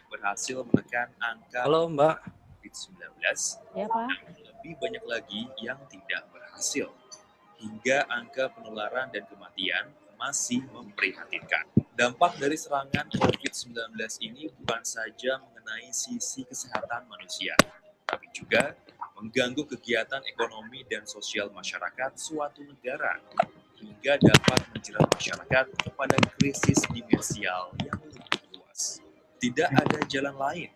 berhasil menekan angka Halo Mbak. COVID-19, Ya Pak. namun lebih banyak lagi yang tidak berhasil. Hingga angka penularan dan kematian masih memprihatinkan. Dampak dari serangan COVID-19 ini bukan saja mengenai sisi kesehatan manusia, tapi juga mengganggu kegiatan ekonomi dan sosial masyarakat suatu negara, hingga dapat menjerat masyarakat kepada krisis dimensial yang lebih luas. Tidak ada jalan lain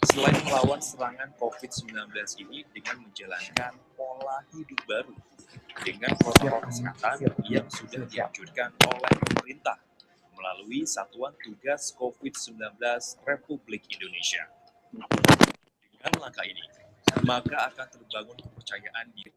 selain melawan serangan COVID-19 ini dengan menjalankan pola hidup baru dengan protokol kesehatan yang sudah dianjurkan oleh pemerintah melalui Satuan Tugas COVID-19 Republik Indonesia. Dengan langkah ini, maka akan terbangun kepercayaan diri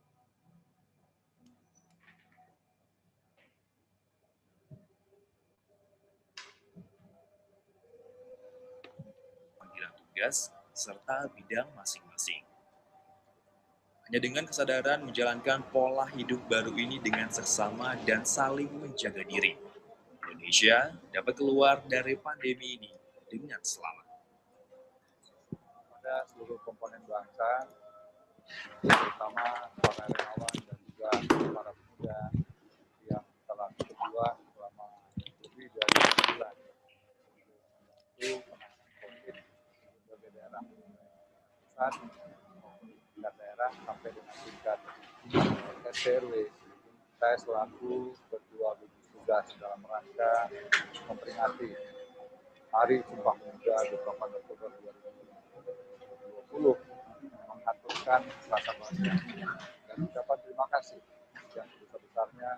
panggilan tugas serta bidang masing-masing. Hanya dengan kesadaran menjalankan pola hidup baru ini dengan seksama dan saling menjaga diri, Indonesia dapat keluar dari pandemi ini dengan selamat. Pada seluruh komponen bangsa, terutama para relawan dan juga para pemuda yang telah berjuang selama lebih dari sebulan itu penanganan COVID di berbagai daerah, pusat maupun tingkat daerah sampai dengan tingkat RT RW. Saya selaku ketua gugus tugas dalam rangka memperingati Hari Sumpah Pemuda 28 Oktober 2020 mengaturkan rasa bahagia dan ucapan terima kasih yang sebesar-besarnya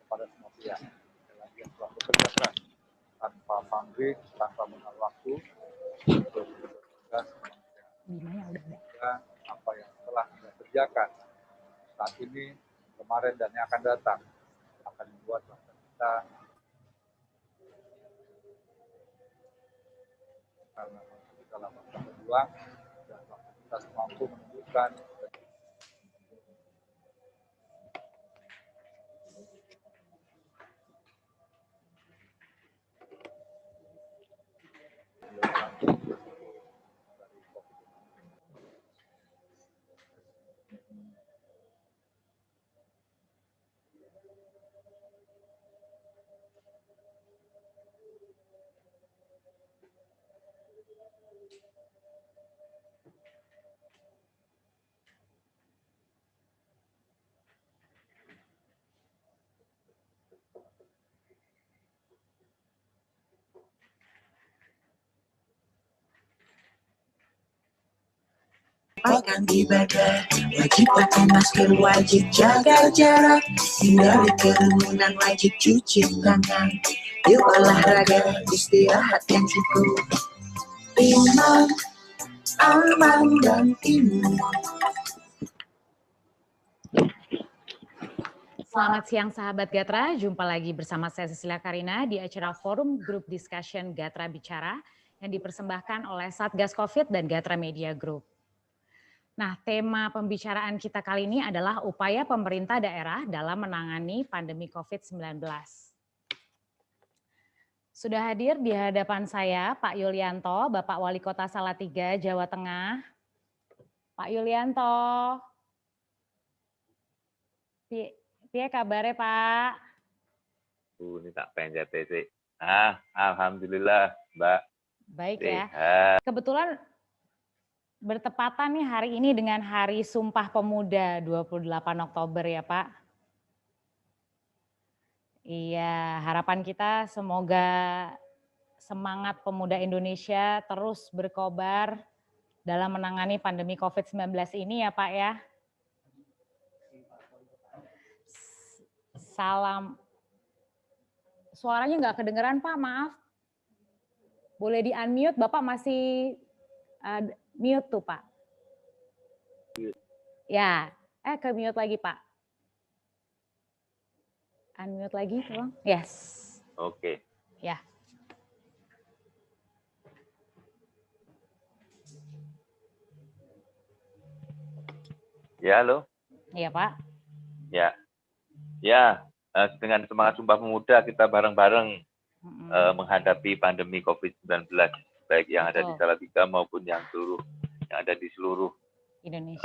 kepada semua pihak yang telah bekerja keras tanpa pamrih, tanpa mengenal waktu untuk bertugas dan apa yang telah kita kerjakan saat ini, kemarin dan yang akan datang akan membuat bangsa kita karena kita dalam bangsa berjuang dan bangsa kita mampu menunjukkan Akan ibadah, wajib pakai masker, wajib jaga jarak, hindari kerumunan, wajib cuci tangan, yuk olahraga, istirahat yang cukup, iman, aman dan imun. Selamat siang sahabat Gatra, jumpa lagi bersama saya Cecilia Karina di acara Forum Group Discussion Gatra Bicara yang dipersembahkan oleh Satgas Covid dan Gatra Media Group. Nah, tema pembicaraan kita kali ini adalah upaya pemerintah daerah dalam menangani pandemi COVID-19. Sudah hadir di hadapan saya Pak Yulianto, Bapak Wali Kota Salatiga, Jawa Tengah. Pak Yulianto, piye kabare Pak? Ini tak pencet sih. Alhamdulillah Mbak. Baik ya. Kebetulan bertepatan nih hari ini dengan Hari Sumpah Pemuda 28 Oktober ya Pak. Iya, harapan kita semoga semangat pemuda Indonesia terus berkobar dalam menangani pandemi COVID-19 ini ya Pak ya. Salam. Suaranya nggak kedengeran Pak, maaf. Boleh di-unmute, Bapak masih mute tuh Pak. Ya, ke mute lagi Pak. Unmute lagi tolong. Yes. Oke. Ya. Ya, halo. Iya Pak. Ya. Ya, dengan semangat Sumpah Pemuda kita bareng-bareng menghadapi pandemi COVID-19. baik yang ada di Betul. Salatiga maupun yang ada di seluruh Indonesia.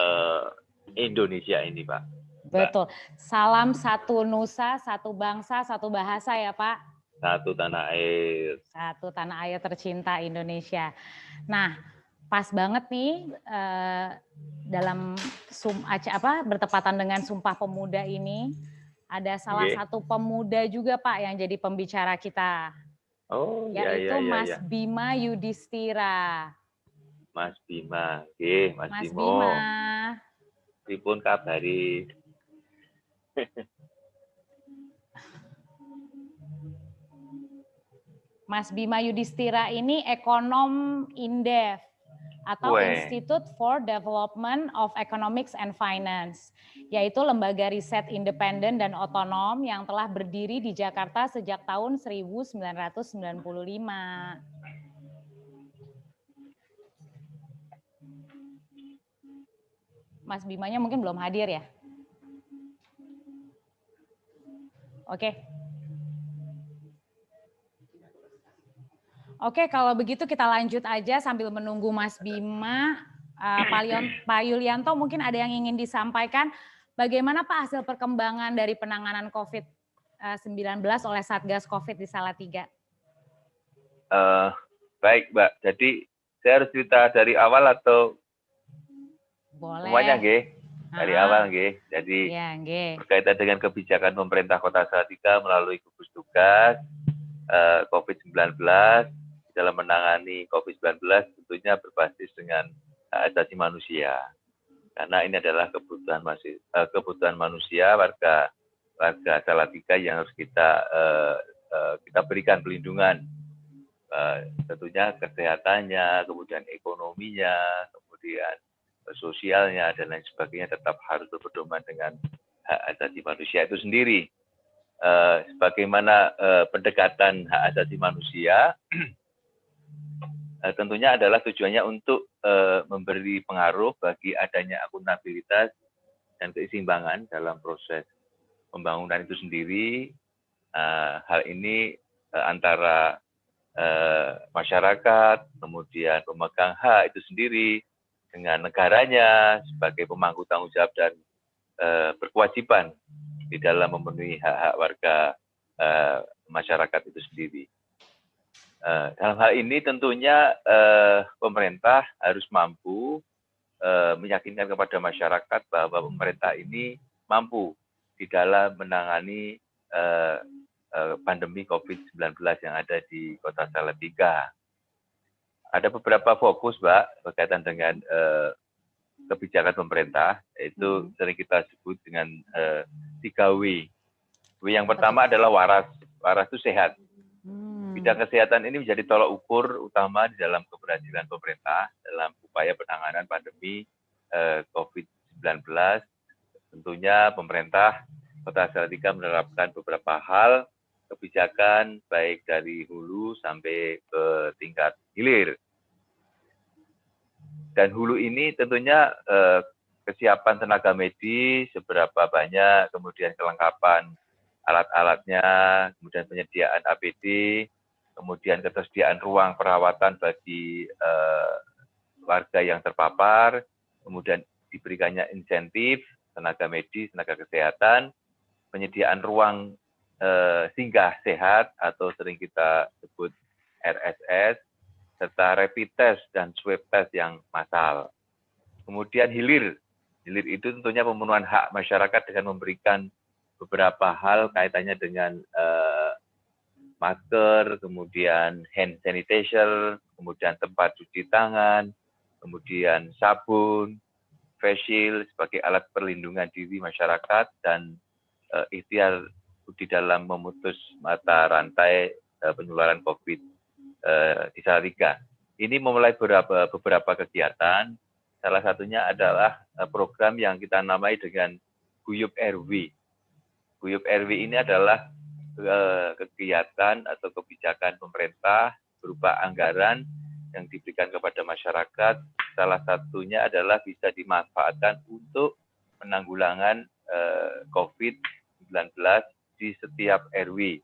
Indonesia ini, Pak. Betul. Salam satu nusa, satu bangsa, satu bahasa ya Pak. Satu tanah air. Satu tanah air tercinta Indonesia. Nah, pas banget nih dalam bertepatan dengan Sumpah Pemuda ini ada salah satu pemuda juga Pak yang jadi pembicara kita. Oh, yaitu ya. Mas Bima Yudhistira. Mas Bima, Mas Bimo. Bima. Pripun kabari? Mas Bima Yudhistira ini ekonom Indef atau Institute for Development of Economics and Finance, yaitu lembaga riset independen dan otonom yang telah berdiri di Jakarta sejak tahun 1995. Mas Bimanya mungkin belum hadir ya? Oke, kalau begitu kita lanjut aja sambil menunggu Mas Bima. Pak Yulianto mungkin ada yang ingin disampaikan. Bagaimana Pak hasil perkembangan dari penanganan COVID-19 oleh Satgas COVID di Salatiga? Baik Mbak, jadi saya harus cerita dari awal atau boleh? Semuanya nggih. Dari awal nggih. Jadi ya, berkaitan dengan kebijakan pemerintah Kota Salatiga melalui gugus tugas COVID-19 dalam menangani COVID-19 tentunya berbasis dengan hak asasi manusia. Karena ini adalah kebutuhan manusia warga Salatiga yang harus kita berikan perlindungan. Tentunya kesehatannya, kemudian ekonominya, kemudian sosialnya dan lain sebagainya tetap harus berpedoman dengan hak asasi manusia itu sendiri. Sebagaimana pendekatan hak asasi manusia tentunya adalah tujuannya untuk memberi pengaruh bagi adanya akuntabilitas dan keseimbangan dalam proses pembangunan itu sendiri. Hal ini antara masyarakat, kemudian pemegang hak itu sendiri dengan negaranya sebagai pemangku tanggung jawab dan berkewajiban di dalam memenuhi hak-hak warga masyarakat itu sendiri. Dalam hal ini tentunya pemerintah harus mampu meyakinkan kepada masyarakat bahwa pemerintah ini mampu di dalam menangani pandemi COVID-19 yang ada di Kota Salatiga. Ada beberapa fokus, Mbak, berkaitan dengan kebijakan pemerintah, yaitu sering kita sebut dengan 3W. W yang pertama adalah waras. Waras itu sehat. Bidang kesehatan ini menjadi tolak ukur utama di dalam keberhasilan pemerintah dalam upaya penanganan pandemi COVID-19. Tentunya pemerintah Kota Salatiga menerapkan beberapa hal kebijakan baik dari hulu sampai ke tingkat hilir. Dan hulu ini tentunya kesiapan tenaga medis seberapa banyak, kemudian kelengkapan alat-alatnya, kemudian penyediaan APD, kemudian ketersediaan ruang perawatan bagi warga yang terpapar, kemudian diberikannya insentif tenaga medis, tenaga kesehatan, penyediaan ruang singgah sehat atau sering kita sebut RSS, serta rapid test dan swab test yang massal. Kemudian hilir. Hilir itu tentunya pemenuhan hak masyarakat dengan memberikan beberapa hal kaitannya dengan masker, kemudian hand sanitizer, kemudian tempat cuci tangan, kemudian sabun, face shield sebagai alat perlindungan diri masyarakat, dan ikhtiar di dalam memutus mata rantai penularan COVID di Salatiga. Ini memulai beberapa kegiatan, salah satunya adalah program yang kita namai dengan Guyup RW. Guyup RW ini adalah kegiatan atau kebijakan pemerintah berupa anggaran yang diberikan kepada masyarakat. Salah satunya adalah bisa dimanfaatkan untuk penanggulangan COVID-19 di setiap RW.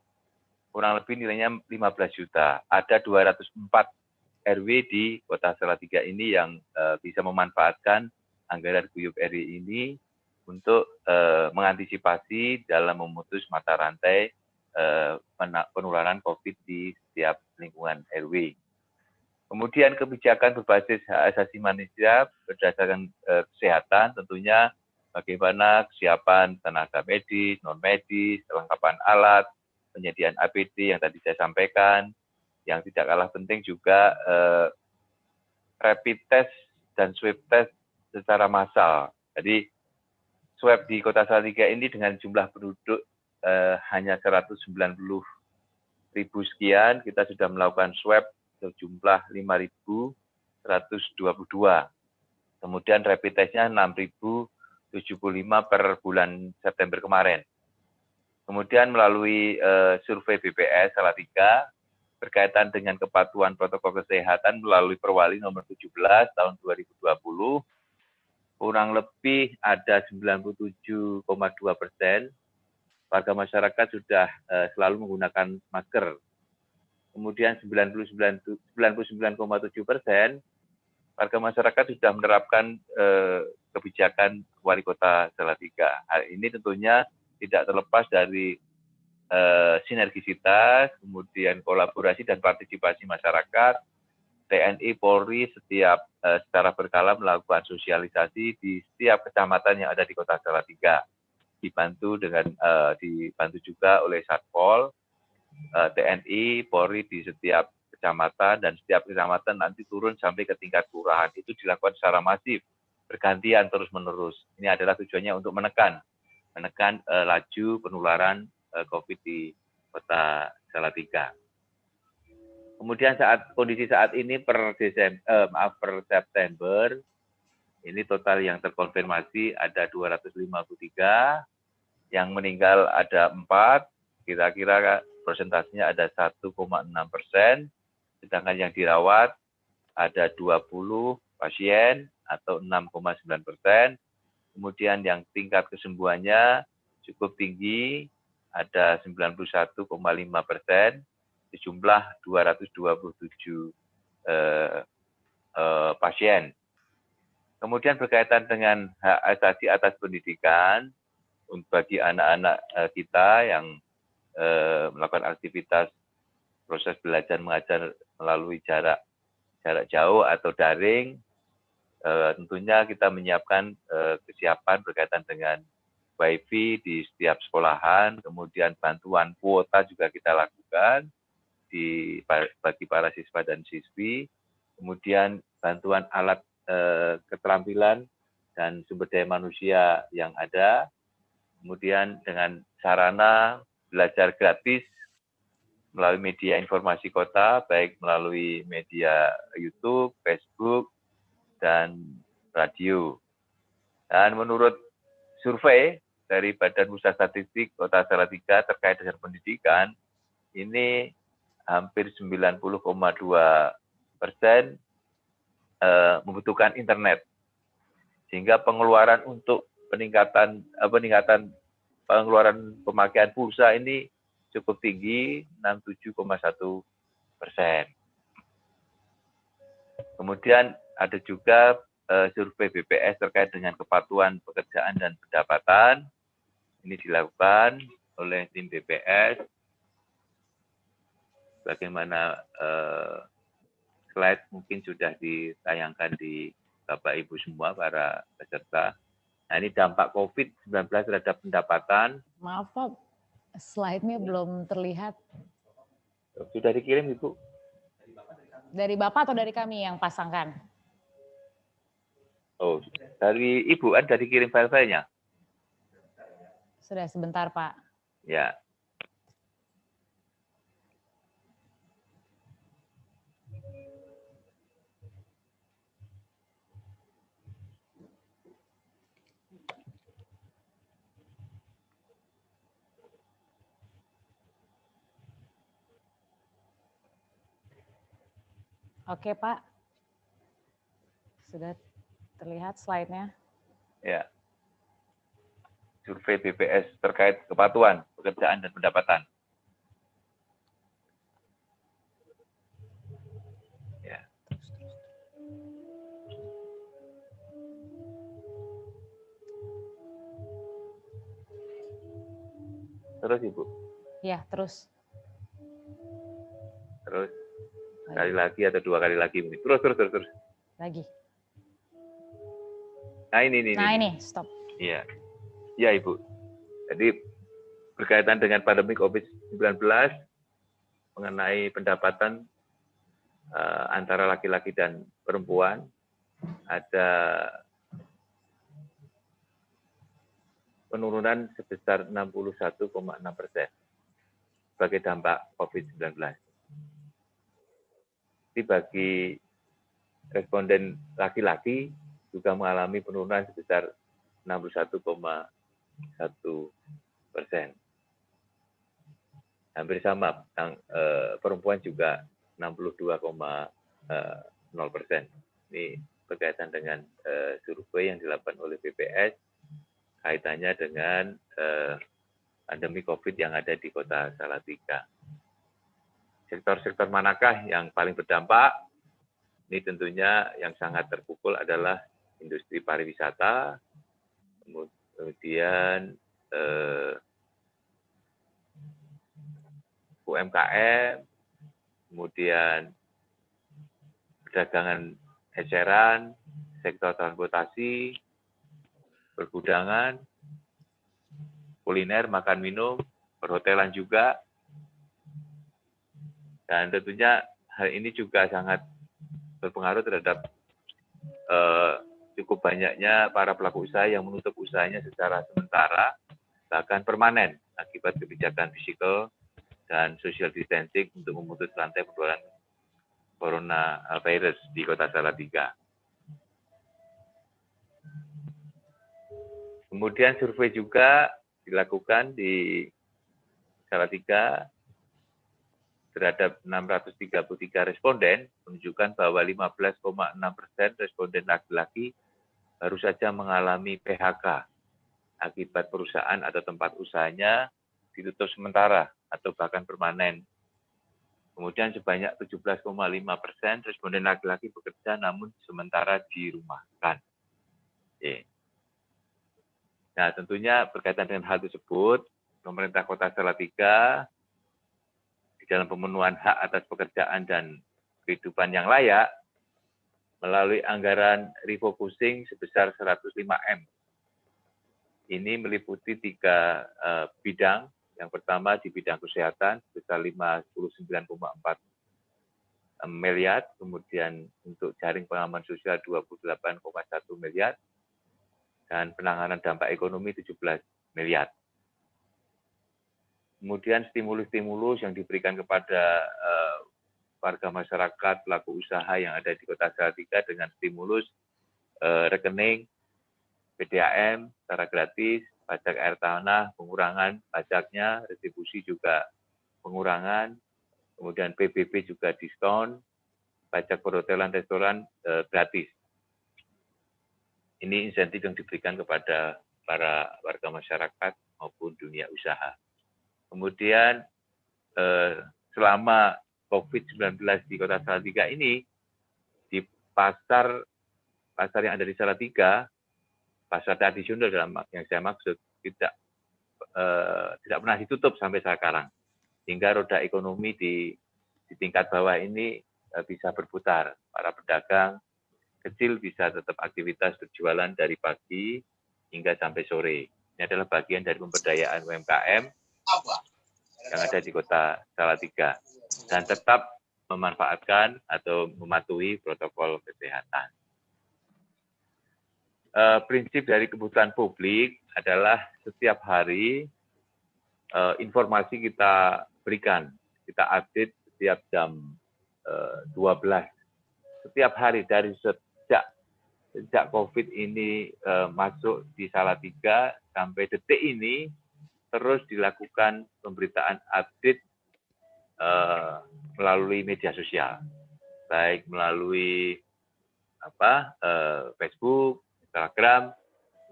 Kurang lebih nilainya 15 juta. Ada 204 RW di Kota Salatiga ini yang bisa memanfaatkan anggaran Guyup RW ini untuk mengantisipasi dalam memutus mata rantai penularan COVID di setiap lingkungan RW. Kemudian kebijakan berbasis hak asasi manusia berdasarkan kesehatan, tentunya bagaimana kesiapan tenaga medis, non-medis, kelengkapan alat, penyediaan APD yang tadi saya sampaikan. Yang tidak kalah penting juga rapid test dan swab test secara massal. Jadi swab di Kota Salatiga ini dengan jumlah penduduk hanya 190.000 sekian, kita sudah melakukan swab sejumlah 5.122. Kemudian rapid testnya 6.075 per bulan September kemarin. Kemudian melalui survei BPS Salatiga berkaitan dengan kepatuhan protokol kesehatan melalui Perwali nomor 17 tahun 2020, kurang lebih ada 97,2% warga masyarakat sudah selalu menggunakan masker. Kemudian 99,7% warga masyarakat sudah menerapkan kebijakan Wali Kota Salatiga. Hal ini tentunya tidak terlepas dari sinergisitas, kemudian kolaborasi dan partisipasi masyarakat. TNI, Polri setiap secara berkala melakukan sosialisasi di setiap kecamatan yang ada di Kota Salatiga. Dibantu juga oleh Satpol, TNI, Polri di setiap kecamatan, dan setiap kecamatan nanti turun sampai ke tingkat kelurahan. Itu dilakukan secara masif, bergantian terus-menerus. Ini adalah tujuannya untuk menekan laju penularan COVID di Kota Salatiga. Kemudian kondisi saat ini per September, ini total yang terkonfirmasi ada 253, yang meninggal ada 4, kira-kira persentasenya ada 1,6%, sedangkan yang dirawat ada 20 pasien atau 6,9%. Kemudian yang tingkat kesembuhannya cukup tinggi, ada 91,5%, sejumlah 227 pasien. Kemudian berkaitan dengan hak asasi atas pendidikan, bagi anak-anak kita yang melakukan aktivitas proses belajar mengajar melalui jarak jauh atau daring, tentunya kita menyiapkan kesiapan berkaitan dengan WiFi di setiap sekolahan, kemudian bantuan kuota juga kita lakukan bagi para siswa dan siswi, kemudian bantuan alat keterampilan dan sumber daya manusia yang ada, kemudian dengan sarana belajar gratis melalui media informasi kota, baik melalui media YouTube, Facebook, dan radio. Dan menurut survei dari Badan Pusat Statistik Kota Salatiga terkait dengan pendidikan, ini hampir 90,2% membutuhkan internet, sehingga pengeluaran untuk peningkatan pengeluaran pemakaian pulsa ini cukup tinggi, 67,1%. Kemudian ada juga survei BPS terkait dengan kepatuhan pekerjaan dan pendapatan. Ini dilakukan oleh tim BPS. Bagaimana slide mungkin sudah ditayangkan di Bapak Ibu semua para peserta. Nah, ini dampak COVID-19 terhadap pendapatan. Maaf Pak, slide-nya belum terlihat. Sudah dikirim Ibu? Dari Bapak atau dari kami yang pasangkan? Oh, dari Ibu kan sudah dikirim file-filenya? Sudah, sebentar Pak. Ya. Oke Pak, sudah terlihat slide-nya. Ya. Survei BPS terkait kepatuhan pekerjaan dan pendapatan. Ya. Terus Ibu. Ya, terus. Terus sekali lagi atau 2 kali lagi ini. Terus. Lagi. Nah ini. Stop. Iya. Ya Ibu. Jadi berkaitan dengan pandemi COVID-19 mengenai pendapatan antara laki-laki dan perempuan ada penurunan sebesar 61,6% sebagai dampak COVID-19. Jadi bagi responden laki-laki juga mengalami penurunan sebesar 61,1%. Hampir sama, perempuan juga 62,0%. Ini berkaitan dengan survei yang dilakukan oleh BPS kaitannya dengan pandemi COVID yang ada di Kota Salatiga. Sektor-sektor manakah yang paling berdampak? Ini tentunya yang sangat terpukul adalah industri pariwisata, kemudian UMKM, kemudian perdagangan eceran, sektor transportasi, pergudangan, kuliner, makan minum, perhotelan juga. Dan tentunya hal ini juga sangat berpengaruh terhadap cukup banyaknya para pelaku usaha yang menutup usahanya secara sementara, bahkan permanen akibat kebijakan fisikal dan social distancing untuk memutus rantai penularan coronavirus di Kota Salatiga. Kemudian survei juga dilakukan di Salatiga terhadap 633 responden, menunjukkan bahwa 15,6% responden laki-laki baru saja mengalami PHK akibat perusahaan atau tempat usahanya ditutup sementara atau bahkan permanen. Kemudian sebanyak 17,5% responden laki-laki bekerja namun sementara dirumahkan. Oke. Nah, tentunya berkaitan dengan hal tersebut, pemerintah Kota Salatiga di dalam pemenuhan hak atas pekerjaan dan kehidupan yang layak melalui anggaran refocusing sebesar 105M. Ini meliputi 3 bidang. Yang pertama di bidang kesehatan sebesar 59,4 miliar, kemudian untuk jaring pengaman sosial 28,1 miliar, dan penanganan dampak ekonomi 17 miliar. Kemudian stimulus-stimulus yang diberikan kepada warga masyarakat, pelaku usaha yang ada di Kota Salatiga dengan stimulus rekening, PDAM secara gratis, pajak air tanah, pengurangan pajaknya, retribusi juga pengurangan, kemudian PBB juga diskon, pajak perhotelan, restoran gratis. Ini insentif yang diberikan kepada para warga masyarakat maupun dunia usaha. Kemudian selama COVID-19 di Kota Salatiga ini, di pasar yang ada di Salatiga, pasar tradisional dalam yang saya maksud tidak pernah ditutup sampai sekarang, hingga roda ekonomi di tingkat bawah ini bisa berputar. Para pedagang kecil bisa tetap aktivitas berjualan dari pagi hingga sampai sore. Ini adalah bagian dari pemberdayaan UMKM yang ada di Kota Salatiga dan tetap memanfaatkan atau mematuhi protokol kesehatan. Prinsip dari kebutuhan publik adalah setiap hari informasi kita berikan, kita update setiap jam 12. Setiap hari dari sejak COVID ini masuk di Salatiga sampai detik ini terus dilakukan pemberitaan update melalui media sosial, baik melalui Facebook, Instagram.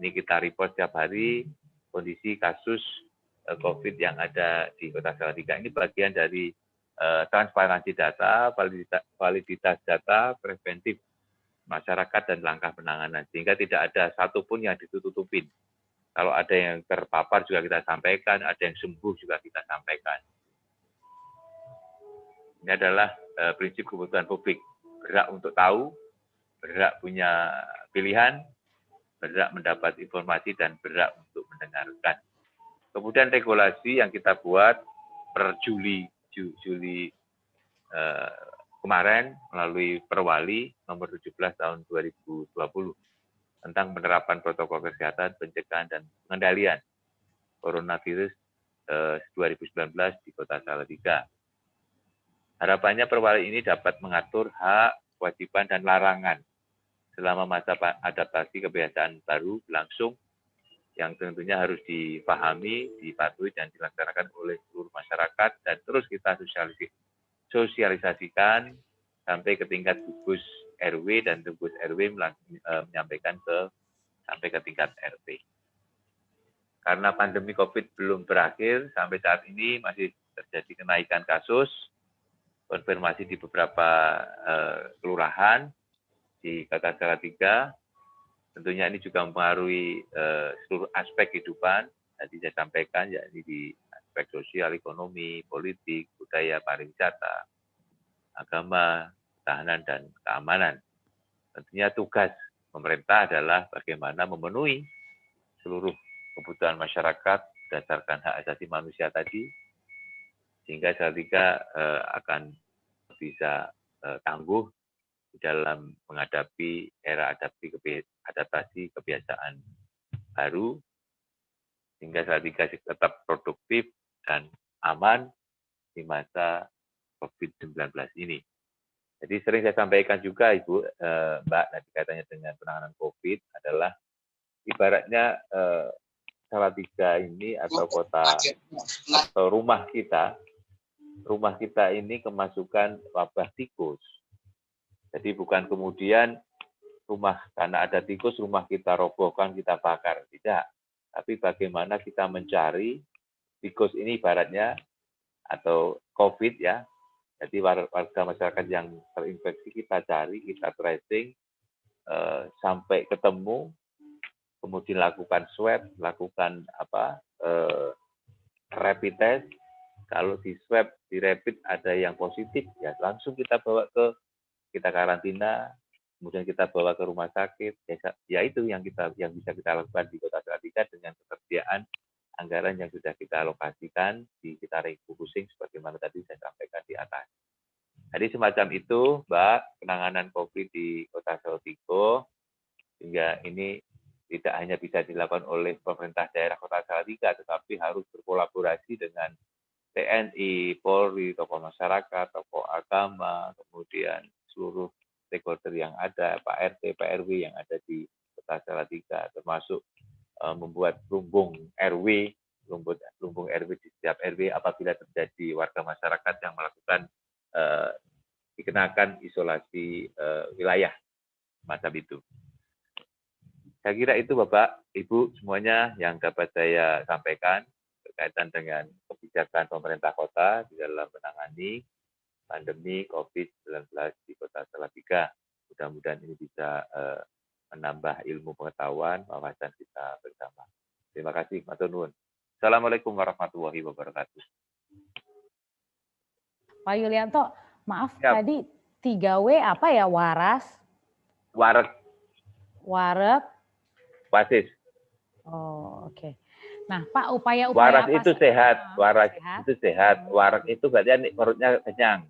Ini kita repost setiap hari kondisi kasus COVID yang ada di Kota Salatiga. Ini bagian dari transparansi data, validitas data, preventif masyarakat dan langkah penanganan, sehingga tidak ada satupun yang ditutup-tutupin. Kalau ada yang terpapar juga kita sampaikan, ada yang sembuh juga kita sampaikan. Ini adalah prinsip kebutuhan publik. Berhak untuk tahu, berhak punya pilihan, berhak mendapat informasi, dan berhak untuk mendengarkan. Kemudian regulasi yang kita buat per Juli kemarin melalui Perwali nomor 17 tahun 2020 tentang penerapan protokol kesehatan, pencegahan, dan pengendalian coronavirus 2019 di Kota Salatiga. Harapannya Perwali ini dapat mengatur hak, kewajiban, dan larangan selama masa adaptasi kebiasaan baru berlangsung yang tentunya harus dipahami, dipatuhi, dan dilaksanakan oleh seluruh masyarakat, dan terus kita sosialisasikan sampai ke tingkat gugus RW, dan gugus RW menyampaikan sampai ke tingkat RT. Karena pandemi COVID belum berakhir, sampai saat ini masih terjadi kenaikan kasus, konfirmasi di beberapa kelurahan di Kota Salatiga. Tentunya ini juga mempengaruhi seluruh aspek kehidupan. Tadi saya sampaikan, yakni di aspek sosial, ekonomi, politik, budaya, pariwisata, agama, pertahanan, dan keamanan. Tentunya tugas pemerintah adalah bagaimana memenuhi seluruh kebutuhan masyarakat berdasarkan hak asasi manusia tadi, sehingga Salatiga akan bisa tangguh di dalam menghadapi era adaptasi kebiasaan baru, sehingga Salatiga tetap produktif dan aman di masa COVID-19 ini. Jadi sering saya sampaikan juga, Ibu, Mbak, nanti kaitannya dengan penanganan COVID adalah ibaratnya Salatiga ini atau kota atau rumah kita ini kemasukan wabah tikus. Jadi bukan kemudian karena ada tikus, rumah kita robohkan, kita bakar. Tidak. Tapi bagaimana kita mencari tikus ini ibaratnya, atau COVID ya. Jadi warga masyarakat yang terinfeksi kita cari, kita tracing, sampai ketemu, kemudian lakukan swab, lakukan rapid test. Kalau di swab, di rapid ada yang positif, ya langsung kita bawa kita karantina, kemudian kita bawa ke rumah sakit. Ya itu yang bisa kita lakukan di Kota Salatiga dengan ketersediaan anggaran yang sudah kita alokasikan, kita refocusing sebagaimana tadi saya sampaikan di atas. Jadi semacam itu, Mbak, penanganan COVID di Kota Salatiga, sehingga ini tidak hanya bisa dilakukan oleh pemerintah daerah Kota Salatiga, tetapi harus berkolaborasi dengan TNI, Polri, tokoh masyarakat, tokoh agama, kemudian seluruh stakeholder yang ada, Pak RT, Pak RW yang ada di Kota Salatiga, termasuk membuat lumbung RW di setiap RW apabila terjadi warga masyarakat yang melakukan dikenakan isolasi wilayah macam itu. Saya kira itu Bapak, Ibu semuanya yang dapat saya sampaikan berkaitan dengan kebijakan pemerintah kota di dalam menangani pandemi COVID-19 di Kota Salatiga. Mudah-mudahan ini bisa menambah ilmu pengetahuan, wawasan kita bersama. Terima kasih, matur nuwun. Assalamualaikum warahmatullahi wabarakatuh. Pak Yulianto, maaf tadi 3W apa ya? Waras? Wareg. Wasis. Oh, oke. Nah, Pak, upaya-upaya waras apa? Itu sehat. Waras itu sehat. Wareg itu berarti perutnya kenyang.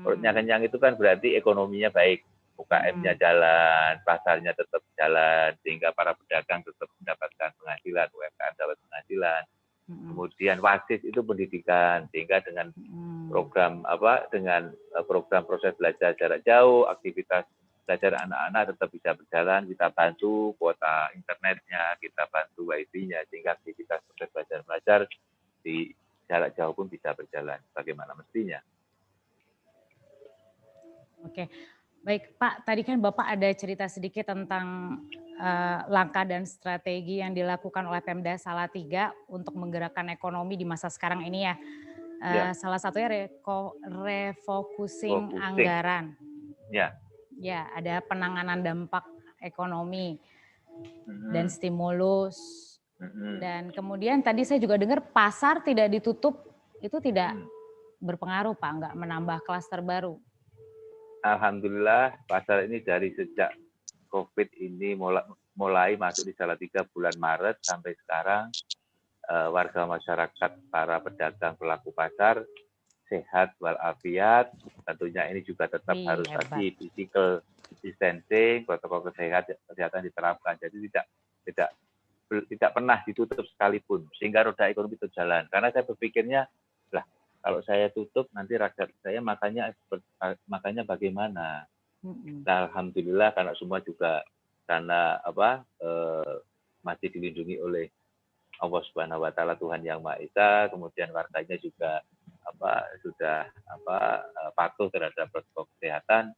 Perutnya kenyang itu kan berarti ekonominya baik. UKM-nya jalan, pasarnya tetap jalan, sehingga para pedagang tetap mendapatkan penghasilan, UMKM dapat penghasilan. Kemudian wasis itu pendidikan, sehingga dengan program program proses belajar jarak jauh, aktivitas belajar anak-anak tetap bisa berjalan. Kita bantu kuota internetnya, kita bantu wifi-nya, sehingga aktivitas proses belajar di jarak jauh pun bisa berjalan bagaimana mestinya. Oke. Baik Pak, tadi kan Bapak ada cerita sedikit tentang langkah dan strategi yang dilakukan oleh Pemda Salatiga untuk menggerakkan ekonomi di masa sekarang ini ya. Salah satunya refocusing anggaran. Ya, ada penanganan dampak ekonomi dan stimulus Dan kemudian tadi saya juga dengar pasar tidak ditutup, itu tidak berpengaruh Pak, nggak menambah klaster baru? Alhamdulillah pasar ini dari sejak COVID ini mulai masuk di Salatiga bulan Maret sampai sekarang, warga masyarakat, para pedagang, pelaku pasar sehat walafiat. Tentunya ini juga tetap harus tadi physical distancing, protokol kesehatan diterapkan. Jadi tidak pernah ditutup sekalipun, sehingga roda ekonomi itu jalan. Karena saya berpikirnya, lah kalau saya tutup nanti rakyat saya makanya bagaimana? Nah, alhamdulillah karena semua juga karena masih dilindungi oleh Allah Subhanahu wa taala, Tuhan Yang Maha Esa, kemudian warganya juga sudah patuh terhadap protokol kesehatan.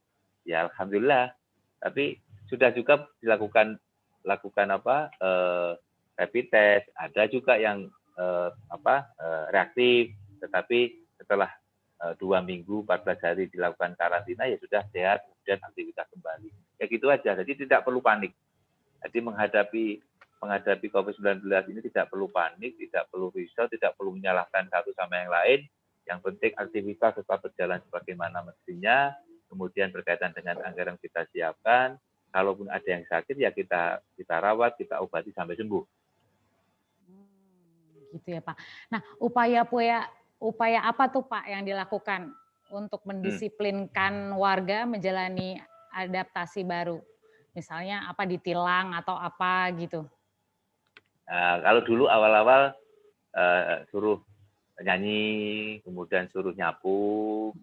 Ya alhamdulillah. Tapi sudah juga dilakukan rapid test, ada juga yang reaktif, tetapi setelah 2 minggu 14 hari dilakukan karantina ya sudah sehat, kemudian aktivitas kembali. Ya gitu aja. Jadi tidak perlu panik. Jadi menghadapi COVID-19 ini tidak perlu panik, tidak perlu risau, tidak perlu menyalahkan satu sama yang lain. Yang penting aktivitas tetap berjalan sebagaimana mestinya. Kemudian berkaitan dengan anggaran kita siapkan. Kalaupun ada yang sakit ya kita rawat, kita obati sampai sembuh. Gitu ya Pak. Nah, upaya apa tuh Pak yang dilakukan untuk mendisiplinkan warga menjalani adaptasi baru? Misalnya apa, ditilang atau apa gitu? Nah, kalau dulu awal-awal suruh nyanyi, kemudian suruh nyapu,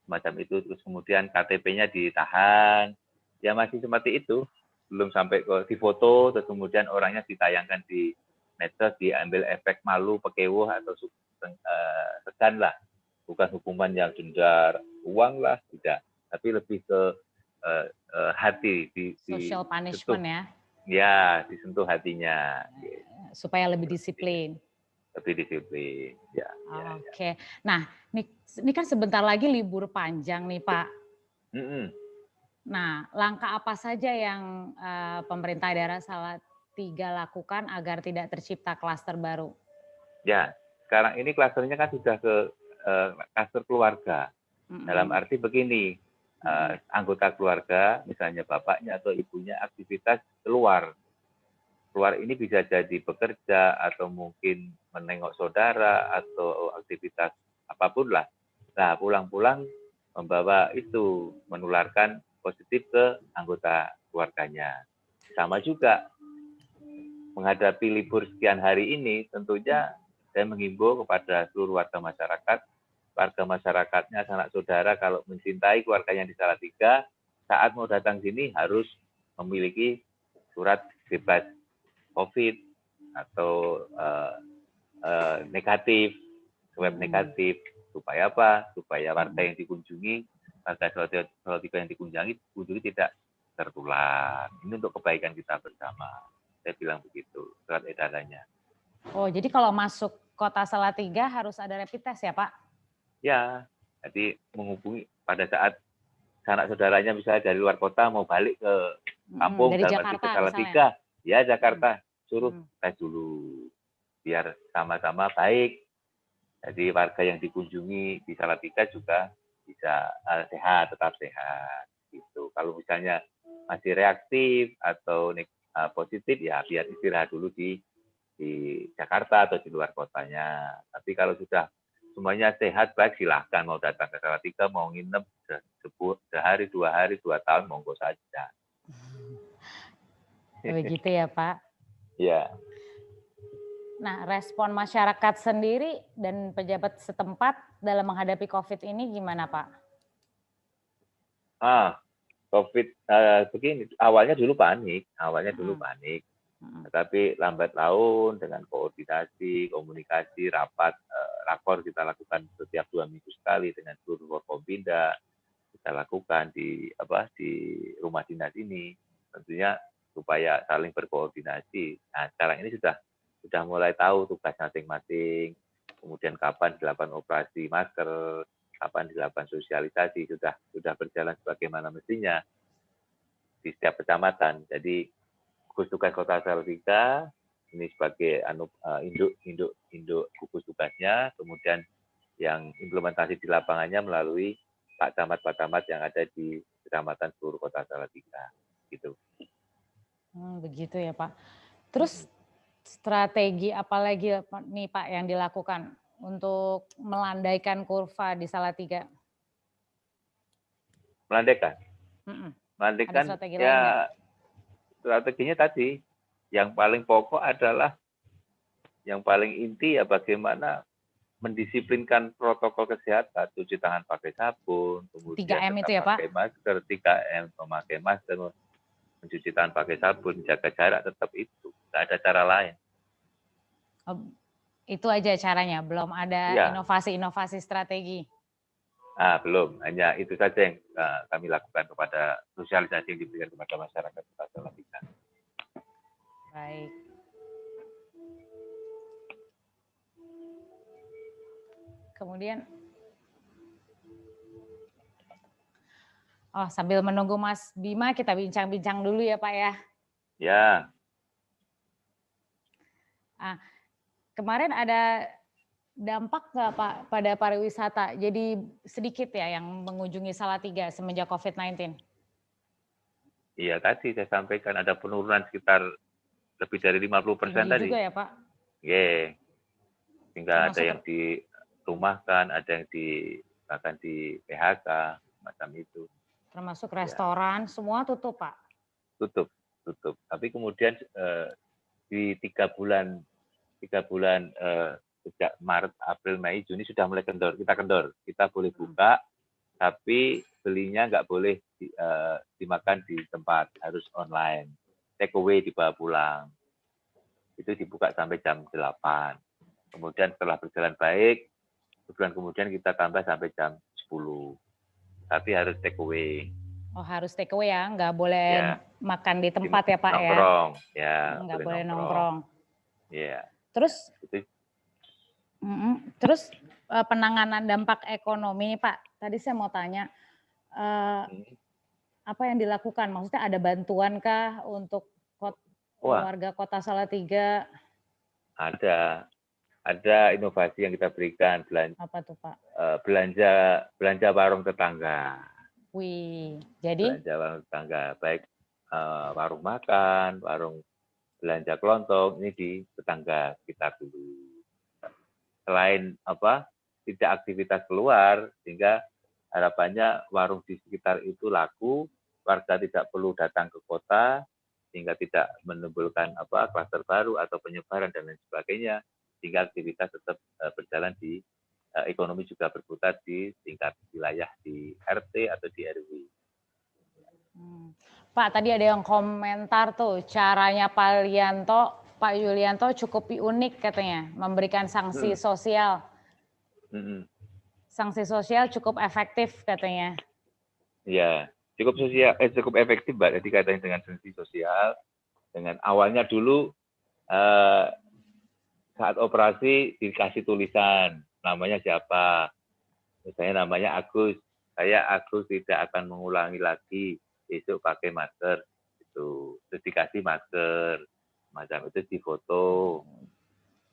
semacam itu, terus kemudian KTP-nya ditahan, ya masih seperti itu, belum sampai ke difoto, terus kemudian orangnya ditayangkan di medsos, diambil efek malu, pekewuh atau segan lah, bukan hukuman yang denda uang lah, tidak, tapi lebih ke hati, social punishment ya? Ya, disentuh hatinya, supaya lebih disiplin. Lebih disiplin, ya. Oke. Nah, ini kan sebentar lagi libur panjang nih Pak. Nah, langkah apa saja yang pemerintah daerah Salatiga lakukan agar tidak tercipta klaster baru? Ya, sekarang ini klasternya kan sudah ke klaster keluarga. Dalam arti begini, anggota keluarga, misalnya bapaknya atau ibunya aktivitas keluar. Keluar ini bisa jadi bekerja atau mungkin menengok saudara atau aktivitas apapun lah. Nah, pulang-pulang membawa itu, menularkan positif ke anggota keluarganya. Sama juga menghadapi libur sekian hari ini, tentunya saya menghimbau kepada seluruh warga masyarakatnya, sanak saudara, kalau mencintai keluarganya di Salatiga, saat mau datang sini harus memiliki surat bebas COVID atau negatif, swab negatif, supaya apa? Supaya warga yang dikunjungi, warga Salatiga yang dikunjungi tidak tertular. Ini untuk kebaikan kita bersama. Saya bilang begitu, surat edarannya. Oh, jadi kalau masuk kota Salatiga harus ada rapid test ya Pak? Ya, jadi menghubungi pada saat sanak saudaranya misalnya dari luar kota mau balik ke kampung, dari Jakarta ke Salatiga, ya Jakarta, suruh tes dulu, biar sama-sama baik. Jadi warga yang dikunjungi di Salatiga juga bisa sehat, tetap sehat. Gitu. Kalau misalnya masih reaktif atau positif, ya biar istirahat dulu di Jakarta atau di luar kotanya. Tapi kalau sudah semuanya sehat, baik silahkan mau datang ke Salatiga, mau nginep sehari, 2 hari, 2 tahun, monggo saja. Begitu ya Pak? Ya. Nah, respon masyarakat sendiri dan pejabat setempat dalam menghadapi COVID ini gimana Pak? COVID begini, awalnya dulu panik, tetapi lambat laun dengan koordinasi, komunikasi, rapat, rakor kita lakukan setiap 2 minggu sekali dengan seluruh Forkompinda, kita lakukan di rumah dinas ini, tentunya supaya saling berkoordinasi. Nah, sekarang ini sudah mulai tahu tugas masing-masing, kemudian kapan dilakukan operasi masker, kapan dilakukan sosialisasi, sudah berjalan sebagaimana mestinya di setiap kecamatan. Jadi gugus tugas Kota Salatiga ini sebagai induk gugus tugasnya, kemudian yang implementasi di lapangannya melalui Pak Camat yang ada di kecamatan seluruh Kota Salatiga, gitu. Begitu ya Pak. Terus strategi apa lagi nih Pak yang dilakukan untuk melandaikan kurva di Salatiga? Melandaikan Ada strategi lain ya nggak? strateginya tadi, yang paling pokok adalah, yang paling inti ya bagaimana mendisiplinkan protokol kesehatan, cuci tangan pakai sabun, kemudian 3M itu ya, pakai masker, 3M, memakai masker, mencuci tangan pakai sabun, jaga jarak, tetap itu. Nggak ada cara lain. Itu aja caranya, belum ada inovasi-inovasi strategi? Belum, hanya itu saja yang kami lakukan kepada sosialisasi yang diberikan kepada masyarakat Kota Salatiga. Baik. Kemudian, sambil menunggu Mas Bima, kita bincang-bincang dulu ya Pak ya. Ya. Kemarin ada dampak nggak Pak pada pariwisata? Jadi sedikit ya yang mengunjungi Salatiga semenjak COVID-19? Iya, tadi saya sampaikan ada penurunan sekitar lebih dari 50% tadi. Juga ya Pak? Iya. Sehingga ada yang dirumahkan, ada yang bahkan di PHK, macam itu. Termasuk restoran, semua tutup Pak? Tutup. Tapi kemudian di 3 bulan sejak Maret, April, Mei, Juni sudah mulai kendor. Kita boleh buka, tapi belinya nggak boleh dimakan di tempat, harus online. Take away dibawa pulang. Itu dibuka sampai jam 8. Kemudian setelah berjalan baik, sebulan kemudian kita tambah sampai jam 10. Tapi harus take away. Harus take away ya, nggak boleh makan di tempat ya Pak nongkrong, ya? Nggak boleh nongkrong. Iya. Terus penanganan dampak ekonomi Pak, tadi saya mau tanya, apa yang dilakukan? Maksudnya ada bantuan kah untuk warga Kota Salatiga? Ada inovasi yang kita berikan. Apa tuh Pak? Belanja warung tetangga. Wih, jadi? Belanja warung tetangga, baik warung makan, warung belanja kelontong, ini di tetangga kita dulu. Selain tidak aktivitas keluar, sehingga harapannya warung di sekitar itu laku, warga tidak perlu datang ke kota, sehingga tidak menimbulkan klaster baru atau penyebaran dan lain sebagainya, sehingga aktivitas tetap berjalan di ekonomi juga berputar di tingkat wilayah di RT atau di RW. Pak, tadi ada yang komentar tuh, caranya Pak Yulianto cukup unik katanya, memberikan sanksi sosial. Sanksi sosial cukup efektif katanya. Iya, cukup efektif Mbak, jadi kaitannya dengan sanksi sosial. Dengan awalnya dulu saat operasi dikasih tulisan, namanya siapa? Misalnya namanya Agus, saya Agus tidak akan mengulangi lagi, besok pakai masker, itu. Terus dikasih masker, macam itu difoto,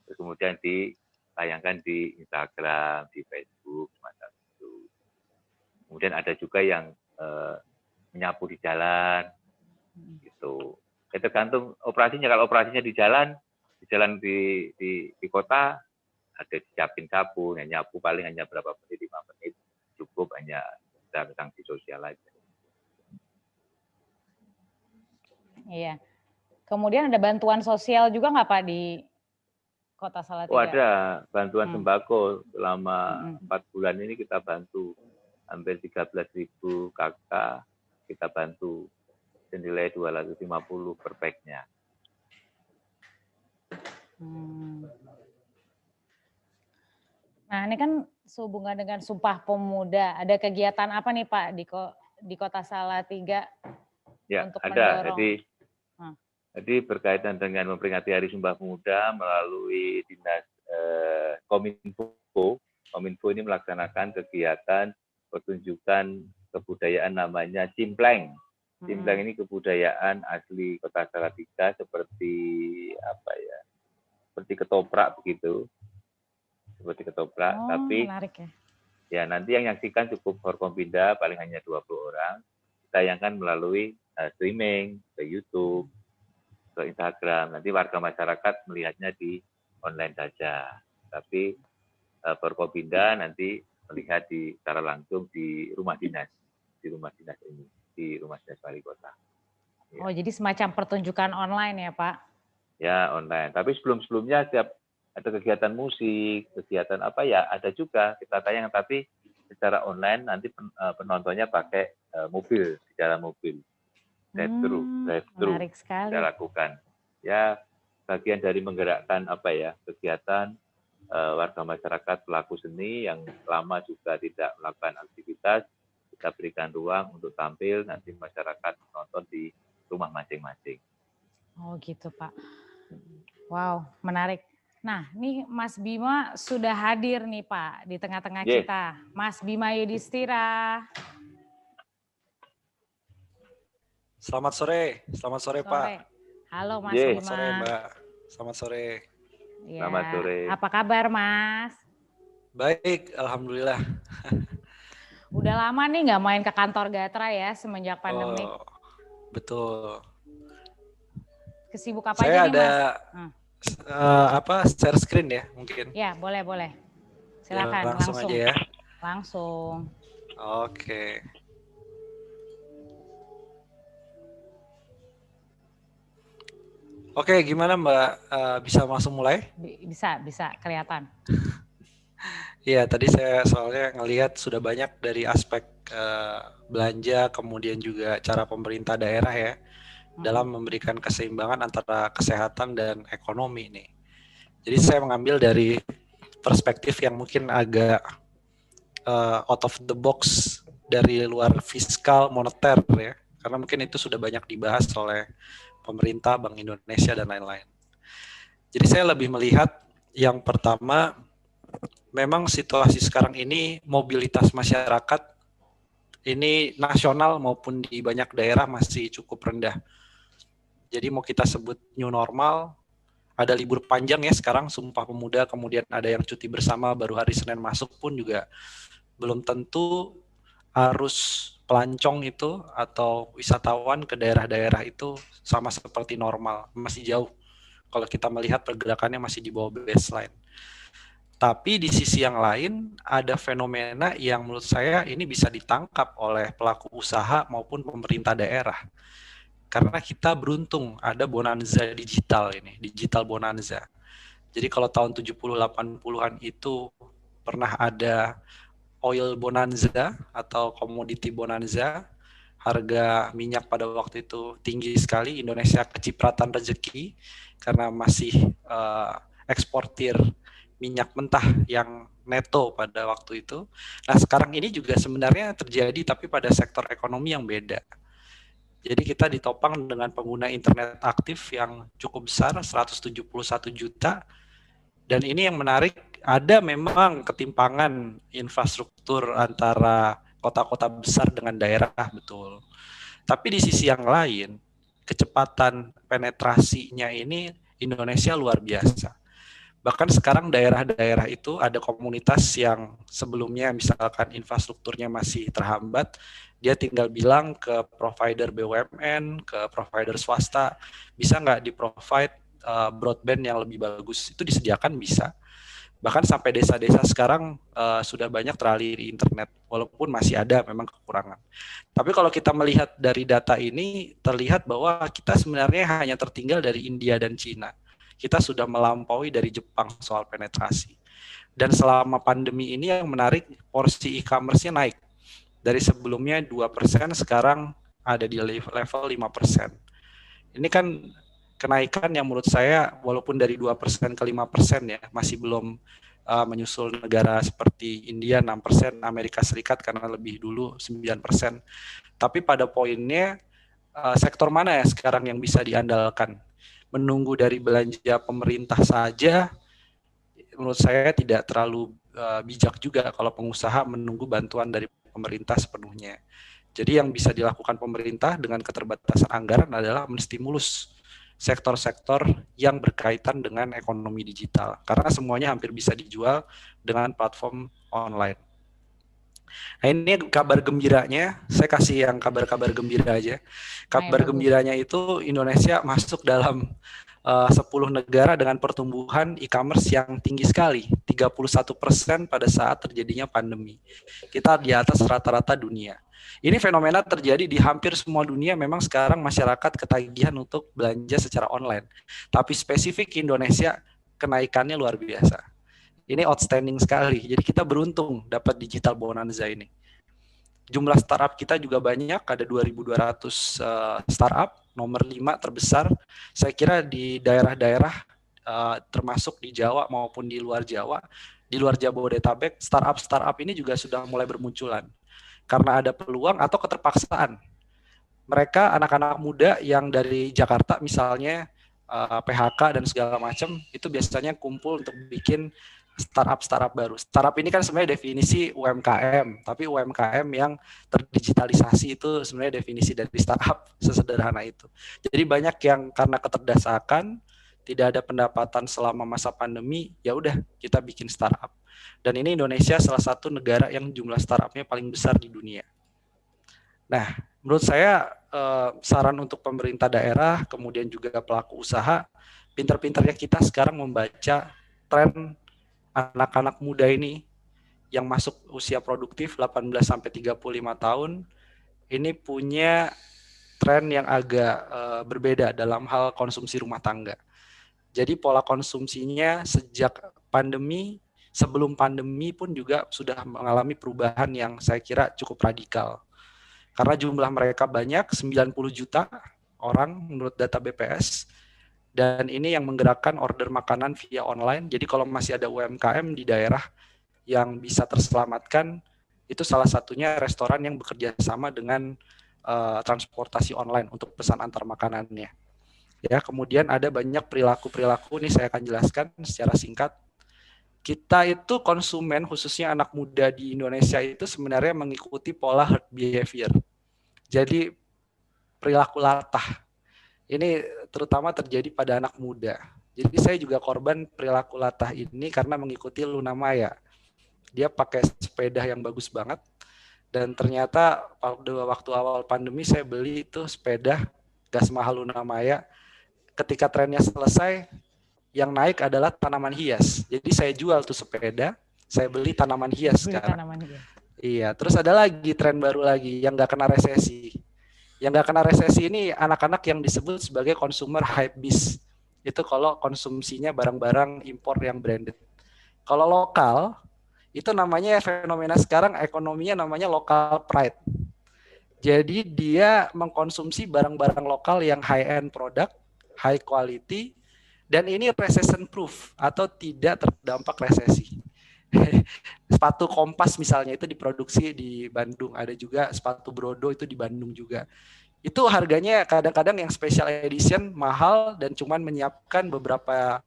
terus kemudian ditayangkan di Instagram, di Facebook, macam itu. Kemudian ada juga yang menyapu di jalan, gitu. Tergantung operasinya. Kalau operasinya di jalan di kota, ada disiapin sapu, nyapu paling hanya berapa menit, 5 menit, cukup hanya sanksi sosial aja. Iya. Kemudian ada bantuan sosial juga nggak Pak di Kota Salatiga? Ada bantuan sembako selama 4 bulan ini kita bantu hampir 13.000 kakak, kita bantu senilai 250 per pack-nya. Nah ini kan sehubungan dengan Sumpah Pemuda, ada kegiatan apa nih Pak di Kota Salatiga untuk mendorong? Jadi berkaitan dengan memperingati Hari Sumpah Pemuda melalui Dinas Kominfo ini melaksanakan kegiatan pertunjukan kebudayaan namanya Cimpleng. Cimpleng ini kebudayaan asli Kota Salatiga seperti seperti ketoprak begitu, seperti ketoprak. Tapi menarik ya. ya nanti yang menyaksikan cukup Forkompinda paling hanya 20 orang. Ditayangkan melalui streaming ke YouTube, ke Instagram. Nanti warga masyarakat melihatnya di online saja. Tapi Forkompinda nanti melihat secara langsung di rumah dinas ini, di rumah dinas wali kota. Ya. Oh, jadi semacam pertunjukan online ya, Pak? Ya, online. Tapi sebelum-sebelumnya setiap ada kegiatan musik, kegiatan apa ya, ada juga kita tayang, tapi secara online nanti penontonnya pakai mobil, secara mobil. Drive-thru menarik sekali. kita lakukan. Ya, bagian dari menggerakkan apa ya, kegiatan warga masyarakat pelaku seni yang lama juga tidak melakukan aktivitas, kita berikan ruang untuk tampil, nanti masyarakat menonton di rumah masing-masing. Oh gitu Pak. Wow, menarik. Nah, ini Mas Bima sudah hadir nih Pak di tengah-tengah kita. Mas Bima Yudhistira. Selamat sore Pak. Halo Mas Selamat Bima. sore Mbak. Selamat sore. Ya. Selamat sore. Apa kabar Mas? Baik, alhamdulillah. Udah lama nih nggak main ke kantor Gatra ya semenjak pandemi. Oh, betul. Kesibuk apa Saya aja nih ada Mas? share screen ya mungkin. Ya boleh. Silakan Ya, langsung aja ya. Langsung. Oke. Oke, gimana Mbak? Bisa langsung mulai? Bisa kelihatan. Iya, tadi saya soalnya ngelihat sudah banyak dari aspek belanja, kemudian juga cara pemerintah daerah ya dalam memberikan keseimbangan antara kesehatan dan ekonomi nih. Jadi saya mengambil dari perspektif yang mungkin agak out of the box dari luar fiskal moneter ya, karena mungkin itu sudah banyak dibahas oleh pemerintah, Bank Indonesia, dan lain-lain. Jadi saya lebih melihat yang pertama, memang situasi sekarang ini mobilitas masyarakat ini nasional maupun di banyak daerah masih cukup rendah. Jadi mau kita sebut new normal, ada libur panjang ya sekarang, Sumpah Pemuda, kemudian ada yang cuti bersama baru hari Senin masuk pun juga belum tentu arus pelancong itu atau wisatawan ke daerah-daerah itu sama seperti normal, masih jauh. Kalau kita melihat pergerakannya masih di bawah baseline. Tapi di sisi yang lain ada fenomena yang menurut saya ini bisa ditangkap oleh pelaku usaha maupun pemerintah daerah. Karena kita beruntung ada bonanza digital ini, digital bonanza. Jadi kalau tahun 70-80-an itu pernah ada oil bonanza atau komoditi bonanza, harga minyak pada waktu itu tinggi sekali, Indonesia kecipratan rezeki karena masih eksportir minyak mentah yang neto pada waktu itu. Nah sekarang ini juga sebenarnya terjadi tapi pada sektor ekonomi yang beda. Jadi kita ditopang dengan pengguna internet aktif yang cukup besar, 171 juta, dan ini yang menarik, ada memang ketimpangan infrastruktur antara kota-kota besar dengan daerah, betul. Tapi di sisi yang lain, kecepatan penetrasinya ini Indonesia luar biasa. Bahkan sekarang daerah-daerah itu ada komunitas yang sebelumnya misalkan infrastrukturnya masih terhambat, dia tinggal bilang ke provider BUMN, ke provider swasta, bisa nggak di-provide broadband yang lebih bagus, itu disediakan bisa. Bahkan sampai desa-desa sekarang sudah banyak teraliri internet, walaupun masih ada memang kekurangan. Tapi kalau kita melihat dari data ini, terlihat bahwa kita sebenarnya hanya tertinggal dari India dan Cina. Kita sudah melampaui dari Jepang soal penetrasi. Dan selama pandemi ini yang menarik, porsi e-commerce-nya naik. Dari sebelumnya 2%, sekarang ada di level 5%. Ini kan kenaikan yang menurut saya walaupun dari 2% ke 5% ya, masih belum menyusul negara seperti India 6%, Amerika Serikat karena lebih dulu 9%. Tapi pada poinnya sektor mana ya sekarang yang bisa diandalkan? Menunggu dari belanja pemerintah saja menurut saya tidak terlalu bijak juga kalau pengusaha menunggu bantuan dari pemerintah sepenuhnya. Jadi yang bisa dilakukan pemerintah dengan keterbatasan anggaran adalah menstimulus sektor-sektor yang berkaitan dengan ekonomi digital. Karena semuanya hampir bisa dijual dengan platform online. Nah, ini kabar gembiranya, saya kasih yang kabar-kabar gembira aja. Kabar gembiranya itu Indonesia masuk dalam 10 negara dengan pertumbuhan e-commerce yang tinggi sekali, 31% pada saat terjadinya pandemi. Kita di atas rata-rata dunia. Ini fenomena terjadi di hampir semua dunia, memang sekarang masyarakat ketagihan untuk belanja secara online. Tapi spesifik Indonesia, kenaikannya luar biasa. Ini outstanding sekali, jadi kita beruntung dapat digital bonanza ini. Jumlah startup kita juga banyak, ada 2.200 startup, nomor 5 terbesar. Saya kira di daerah-daerah termasuk di Jawa maupun di luar Jawa, di luar Jabodetabek, startup ini juga sudah mulai bermunculan. Karena ada peluang atau keterpaksaan. Mereka anak-anak muda yang dari Jakarta misalnya, PHK dan segala macam, itu biasanya kumpul untuk bikin startup baru. Startup ini kan sebenarnya definisi UMKM, tapi UMKM yang terdigitalisasi itu sebenarnya definisi dari startup, sesederhana itu. Jadi banyak yang karena keterdesakan, tidak ada pendapatan selama masa pandemi, ya udah kita bikin startup. Dan ini Indonesia salah satu negara yang jumlah startupnya paling besar di dunia. Nah, menurut saya saran untuk pemerintah daerah, kemudian juga pelaku usaha, pintar-pintarnya kita sekarang membaca tren anak-anak muda ini yang masuk usia produktif 18-35 tahun, ini punya tren yang agak berbeda dalam hal konsumsi rumah tangga. Jadi pola konsumsinya sejak pandemi, sebelum pandemi pun juga sudah mengalami perubahan yang saya kira cukup radikal. Karena jumlah mereka banyak, 90 juta orang menurut data BPS, dan ini yang menggerakkan order makanan via online. Jadi kalau masih ada UMKM di daerah yang bisa terselamatkan, itu salah satunya restoran yang bekerja sama dengan transportasi online untuk pesan antar makanannya. Ya, kemudian ada banyak perilaku-perilaku, ini saya akan jelaskan secara singkat. Kita itu konsumen, khususnya anak muda di Indonesia itu sebenarnya mengikuti pola herd behavior. Jadi perilaku latah. Ini terutama terjadi pada anak muda. Jadi saya juga korban perilaku latah ini karena mengikuti Luna Maya. Dia pakai sepeda yang bagus banget. Dan ternyata waktu awal pandemi saya beli itu sepeda gas mahal Luna Maya. Ketika trennya selesai, yang naik adalah tanaman hias. Jadi saya jual tuh sepeda, saya beli tanaman hias sekarang. Iya, terus ada lagi tren baru lagi yang nggak kena resesi. Yang nggak kena resesi ini anak-anak yang disebut sebagai consumer hypebeast. Itu kalau konsumsinya barang-barang impor yang branded. Kalau lokal, itu namanya fenomena sekarang ekonominya namanya local pride. Jadi dia mengkonsumsi barang-barang lokal yang high-end product, high quality, dan ini recession proof atau tidak terdampak resesi. Sepatu Kompas misalnya itu diproduksi di Bandung, ada juga sepatu Brodo itu di Bandung juga. Itu harganya kadang-kadang yang special edition mahal dan cuman menyiapkan beberapa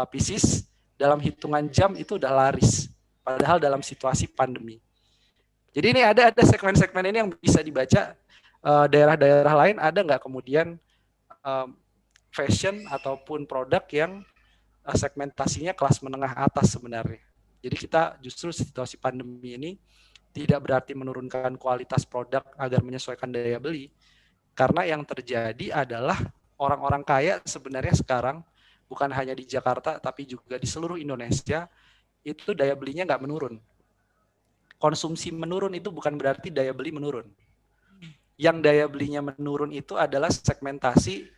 pieces, dalam hitungan jam itu udah laris. Padahal dalam situasi pandemi. Jadi ini ada segmen-segmen ini yang bisa dibaca. Daerah-daerah lain ada nggak kemudian fashion ataupun produk yang segmentasinya kelas menengah atas sebenarnya. Jadi kita justru situasi pandemi ini tidak berarti menurunkan kualitas produk agar menyesuaikan daya beli. Karena yang terjadi adalah orang-orang kaya sebenarnya sekarang bukan hanya di Jakarta tapi juga di seluruh Indonesia itu daya belinya nggak menurun. Konsumsi menurun itu bukan berarti daya beli menurun. Yang daya belinya menurun itu adalah segmentasi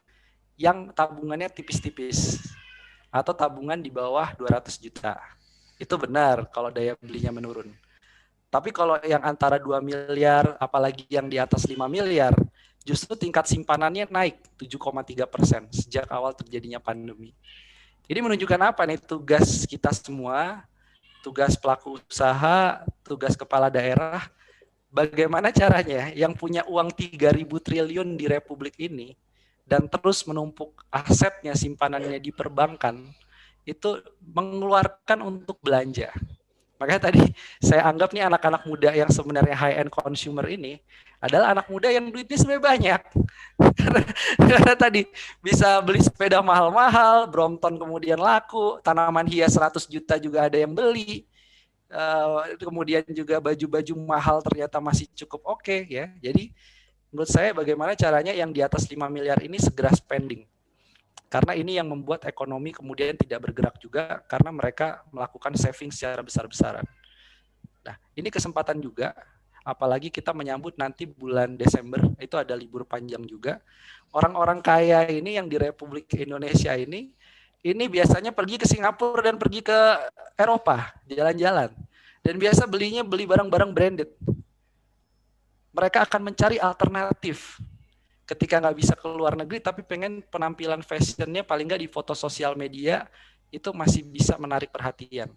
yang tabungannya tipis-tipis atau tabungan di bawah 200 juta. Itu benar kalau daya belinya menurun. Tapi kalau yang antara 2 miliar, apalagi yang di atas 5 miliar, justru tingkat simpanannya naik 7,3% sejak awal terjadinya pandemi. Ini menunjukkan apa nih tugas kita semua, tugas pelaku usaha, tugas kepala daerah, bagaimana caranya yang punya uang 3.000 triliun di Republik ini dan terus menumpuk asetnya, simpanannya di perbankan, itu mengeluarkan untuk belanja. Makanya tadi saya anggap nih anak-anak muda yang sebenarnya high-end consumer ini adalah anak muda yang duitnya sebenarnya banyak. karena tadi bisa beli sepeda mahal-mahal, Brompton kemudian laku, tanaman hias 100 juta juga ada yang beli. Kemudian juga baju-baju mahal ternyata masih cukup oke ya. Jadi menurut saya bagaimana caranya yang di atas 5 miliar ini segera spending. Karena ini yang membuat ekonomi kemudian tidak bergerak juga karena mereka melakukan saving secara besar-besaran. Nah, ini kesempatan juga, apalagi kita menyambut nanti bulan Desember, itu ada libur panjang juga. Orang-orang kaya ini yang di Republik Indonesia ini biasanya pergi ke Singapura dan pergi ke Eropa, jalan-jalan. Dan biasa beli barang-barang branded. Mereka akan mencari alternatif. Ketika nggak bisa ke luar negeri, tapi pengen penampilan fashionnya paling nggak di foto sosial media, itu masih bisa menarik perhatian.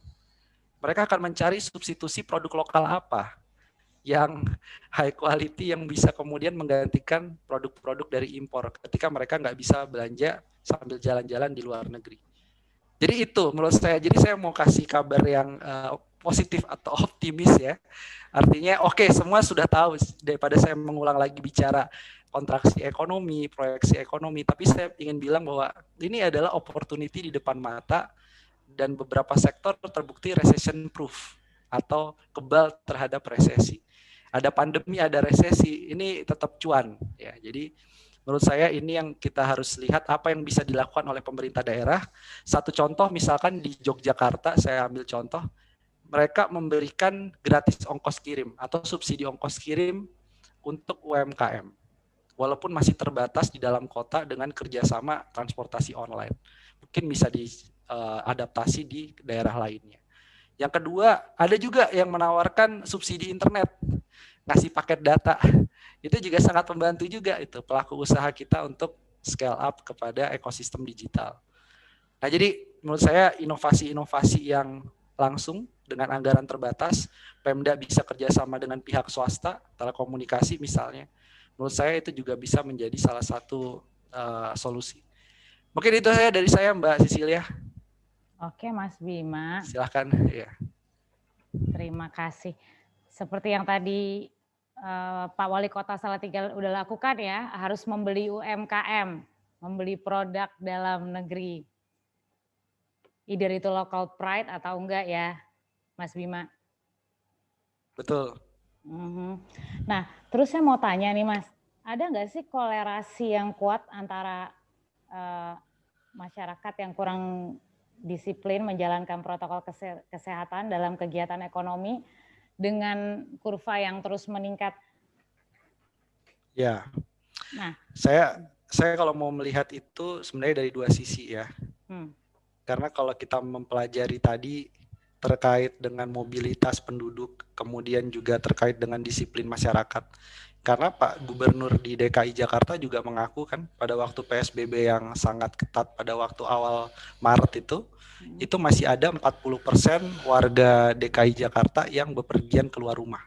Mereka akan mencari substitusi produk lokal apa yang high quality, yang bisa kemudian menggantikan produk-produk dari impor ketika mereka nggak bisa belanja sambil jalan-jalan di luar negeri. Jadi itu menurut saya. Jadi saya mau kasih kabar yang positif atau optimis ya. Artinya oke, semua sudah tahu, daripada saya mengulang lagi bicara kontraksi ekonomi, proyeksi ekonomi, tapi saya ingin bilang bahwa ini adalah opportunity di depan mata dan beberapa sektor terbukti recession proof atau kebal terhadap resesi. Ada pandemi, ada resesi, ini tetap cuan ya. Jadi menurut saya ini yang kita harus lihat apa yang bisa dilakukan oleh pemerintah daerah. Satu contoh misalkan di Yogyakarta, saya ambil contoh, mereka memberikan gratis ongkos kirim atau subsidi ongkos kirim untuk UMKM. Walaupun masih terbatas di dalam kota dengan kerjasama transportasi online. Mungkin bisa diadaptasi di daerah lainnya. Yang kedua, ada juga yang menawarkan subsidi internet, ngasih paket data. Itu juga sangat membantu juga itu pelaku usaha kita untuk scale up kepada ekosistem digital. Nah, jadi menurut saya inovasi-inovasi yang langsung dengan anggaran terbatas, Pemda bisa kerjasama dengan pihak swasta, telekomunikasi misalnya. Menurut saya itu juga bisa menjadi salah satu solusi. Mungkin itu saya dari saya, Mbak Cecilia. Oke, Mas Bima. Silakan. Ya. Terima kasih. Seperti yang tadi Pak Wali Kota Salatiga udah lakukan ya, harus membeli UMKM, membeli produk dalam negeri. Either itu local pride atau enggak ya, Mas Bima? Betul. Nah, terus saya mau tanya nih Mas, ada nggak sih kolerasi yang kuat antara masyarakat yang kurang disiplin menjalankan protokol kesehatan dalam kegiatan ekonomi dengan kurva yang terus meningkat? Ya. Nah, saya kalau mau melihat itu sebenarnya dari dua sisi ya. Karena kalau kita mempelajari tadi terkait dengan mobilitas penduduk, kemudian juga terkait dengan disiplin masyarakat. Karena Pak Gubernur di DKI Jakarta juga mengaku kan pada waktu PSBB yang sangat ketat pada waktu awal Maret itu masih ada 40% warga DKI Jakarta yang bepergian keluar rumah.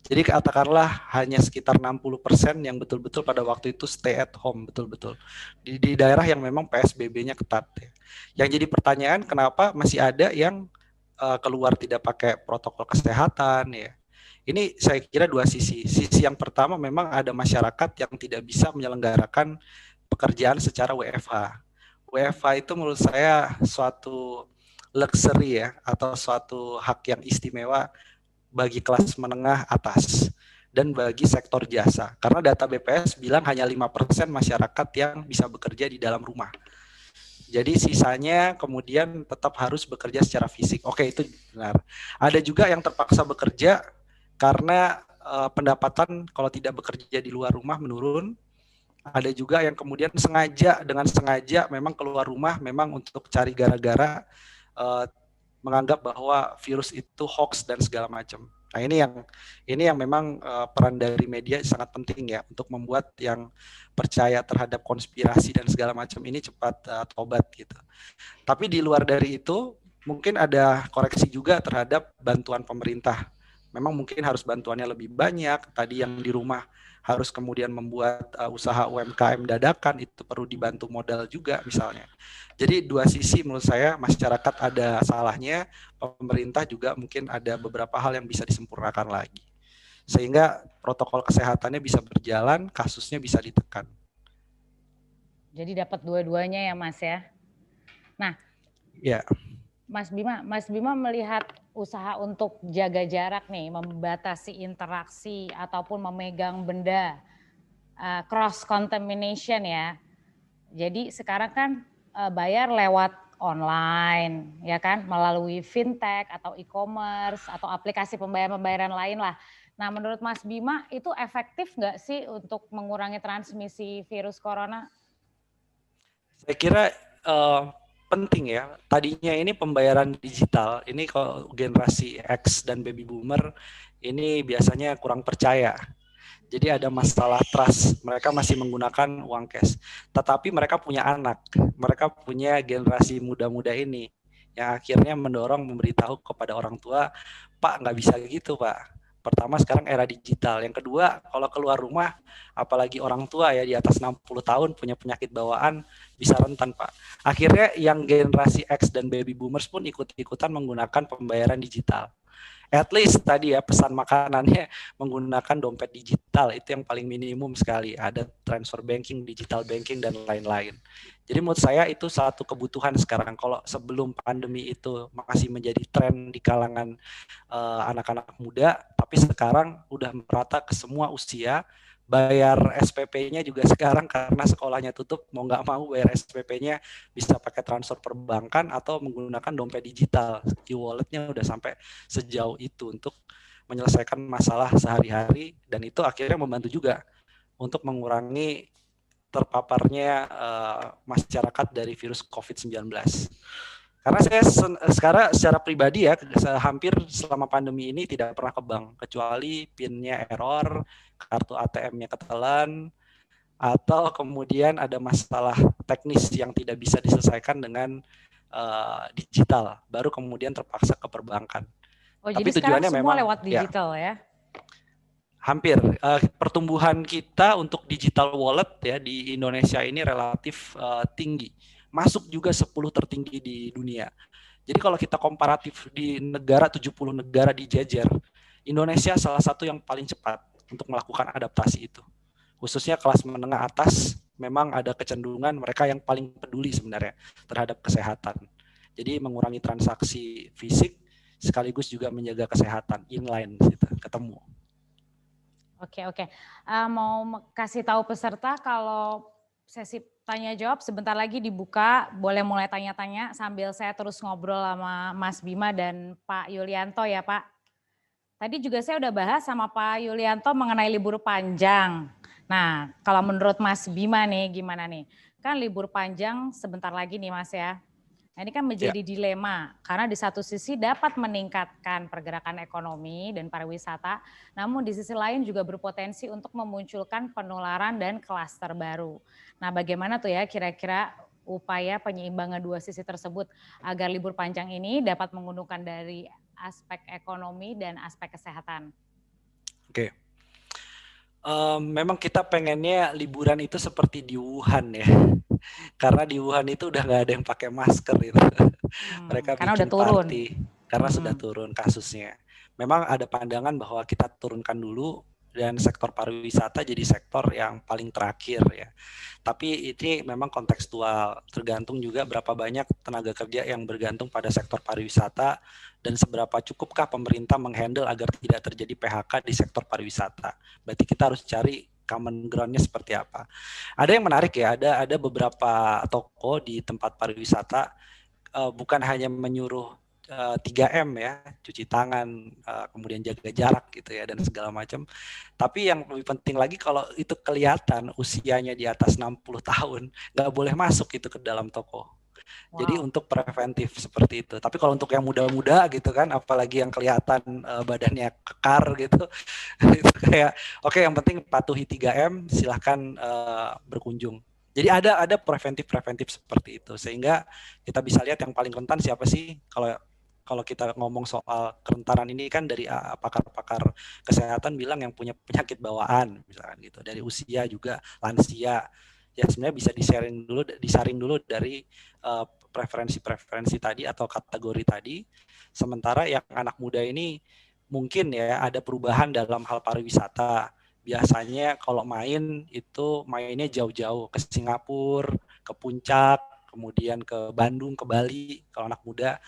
Jadi katakanlah hanya sekitar 60% yang betul-betul pada waktu itu stay at home, betul-betul. Di daerah yang memang PSBB-nya ketat. Ya. Yang jadi pertanyaan kenapa masih ada yang keluar tidak pakai protokol kesehatan ya. Ini saya kira dua sisi. Sisi yang pertama memang ada masyarakat yang tidak bisa menyelenggarakan pekerjaan secara WFH. WFH itu menurut saya suatu luxury ya, atau suatu hak yang istimewa bagi kelas menengah atas dan bagi sektor jasa. Karena data BPS bilang hanya 5% masyarakat yang bisa bekerja di dalam rumah. Jadi sisanya kemudian tetap harus bekerja secara fisik. Oke, itu benar. Ada juga yang terpaksa bekerja karena pendapatan kalau tidak bekerja di luar rumah menurun. Ada juga yang kemudian dengan sengaja memang keluar rumah memang untuk cari gara-gara, menganggap bahwa virus itu hoax dan segala macam. Nah, ini yang memang peran dari media sangat penting ya untuk membuat yang percaya terhadap konspirasi dan segala macam ini cepat tobat gitu. Tapi di luar dari itu mungkin ada koreksi juga terhadap bantuan pemerintah. Memang mungkin harus bantuannya lebih banyak. Tadi yang di rumah harus kemudian membuat usaha UMKM dadakan, itu perlu dibantu modal juga misalnya. Jadi dua sisi menurut saya, masyarakat ada salahnya, pemerintah juga mungkin ada beberapa hal yang bisa disempurnakan lagi. Sehingga protokol kesehatannya bisa berjalan, kasusnya bisa ditekan. Jadi dapat dua-duanya ya Mas ya. Nah, ya. Mas Bima melihat usaha untuk jaga jarak nih, membatasi interaksi ataupun memegang benda, cross contamination ya. Jadi sekarang kan bayar lewat online, ya kan, melalui fintech atau e-commerce atau aplikasi pembayaran lain lah. Nah, menurut Mas Bima itu efektif nggak sih untuk mengurangi transmisi virus corona? Saya kira penting ya. Tadinya ini pembayaran digital, ini kalau generasi X dan baby boomer ini biasanya kurang percaya. Jadi ada masalah trust, mereka masih menggunakan uang cash. Tetapi mereka punya anak, mereka punya generasi muda-muda ini yang akhirnya mendorong memberitahu kepada orang tua, Pak nggak bisa gitu Pak. Pertama sekarang era digital, yang kedua kalau keluar rumah, apalagi orang tua ya di atas 60 tahun punya penyakit bawaan, bisa rentan Pak. Akhirnya yang generasi X dan baby boomers pun ikut-ikutan menggunakan pembayaran digital. At least tadi ya pesan makanannya menggunakan dompet digital, itu yang paling minimum sekali. Ada transfer banking, digital banking, dan lain-lain. Jadi menurut saya itu satu kebutuhan sekarang. Kalau sebelum pandemi itu masih menjadi tren di kalangan anak-anak muda, tapi sekarang udah merata ke semua usia. Bayar SPP-nya juga sekarang karena sekolahnya tutup, mau nggak mau bayar SPP-nya bisa pakai transfer perbankan atau menggunakan dompet digital. E-walletnya udah sampai sejauh itu untuk menyelesaikan masalah sehari-hari, dan itu akhirnya membantu juga untuk mengurangi terpaparnya masyarakat dari virus COVID-19. Karena saya sekarang secara pribadi ya, hampir selama pandemi ini tidak pernah ke bank, kecuali PIN-nya error, kartu ATM-nya ketelan, atau kemudian ada masalah teknis yang tidak bisa diselesaikan dengan digital, baru kemudian terpaksa ke perbankan. Oh, tapi jadi tujuannya semua memang lewat digital ya? Hampir. Pertumbuhan kita untuk digital wallet ya di Indonesia ini relatif tinggi. Masuk juga 10 tertinggi di dunia. Jadi kalau kita komparatif di negara 70 negara dijejer, Indonesia salah satu yang paling cepat untuk melakukan adaptasi itu. Khususnya kelas menengah atas, memang ada kecenderungan mereka yang paling peduli sebenarnya terhadap kesehatan. Jadi mengurangi transaksi fisik sekaligus juga menjaga kesehatan inline gitu, ketemu. Oke. Mau kasih tahu peserta kalau sesi tanya jawab sebentar lagi dibuka, boleh mulai tanya-tanya sambil saya terus ngobrol sama Mas Bima dan Pak Yulianto ya Pak. Tadi juga saya udah bahas sama Pak Yulianto mengenai libur panjang. Nah, kalau menurut Mas Bima nih gimana nih? Kan libur panjang sebentar lagi nih Mas ya. Nah, ini kan menjadi dilema karena di satu sisi dapat meningkatkan pergerakan ekonomi dan pariwisata, namun di sisi lain juga berpotensi untuk memunculkan penularan dan klaster baru. Nah, bagaimana tuh ya kira-kira upaya penyeimbangan dua sisi tersebut agar libur panjang ini dapat menguntungkan dari aspek ekonomi dan aspek kesehatan? Oke. Memang kita pengennya liburan itu seperti di Wuhan ya. Karena di Wuhan itu udah nggak ada yang pakai masker itu. Mereka karena bikin udah turun. party karena sudah turun kasusnya. Memang ada pandangan bahwa kita turunkan dulu dan sektor pariwisata jadi sektor yang paling terakhir ya. Tapi ini memang kontekstual, tergantung juga berapa banyak tenaga kerja yang bergantung pada sektor pariwisata dan seberapa cukupkah pemerintah menghandle agar tidak terjadi PHK di sektor pariwisata. Berarti kita harus cari common ground-nya seperti apa. Ada yang menarik ya, ada beberapa toko di tempat pariwisata bukan hanya menyuruh 3M ya, cuci tangan, kemudian jaga jarak gitu ya dan segala macam. Tapi yang lebih penting lagi kalau itu kelihatan usianya di atas 60 tahun, nggak boleh masuk itu ke dalam toko. Wow. Jadi untuk preventif seperti itu. Tapi kalau untuk yang muda-muda gitu kan, apalagi yang kelihatan badannya kekar gitu, itu kayak oke, yang penting patuhi 3M, silahkan berkunjung. Jadi ada preventif seperti itu, sehingga kita bisa lihat yang paling rentan siapa sih. kalau kita ngomong soal kerentanan ini kan dari pakar-pakar kesehatan bilang yang punya penyakit bawaan misalkan gitu, dari usia juga lansia. Ya sebenarnya bisa disaring dulu dari preferensi-preferensi tadi atau kategori tadi. Sementara yang anak muda ini mungkin ya ada perubahan dalam hal pariwisata. Biasanya kalau main itu mainnya jauh-jauh ke Singapura, ke Puncak, kemudian ke Bandung, ke Bali. Kalau anak muda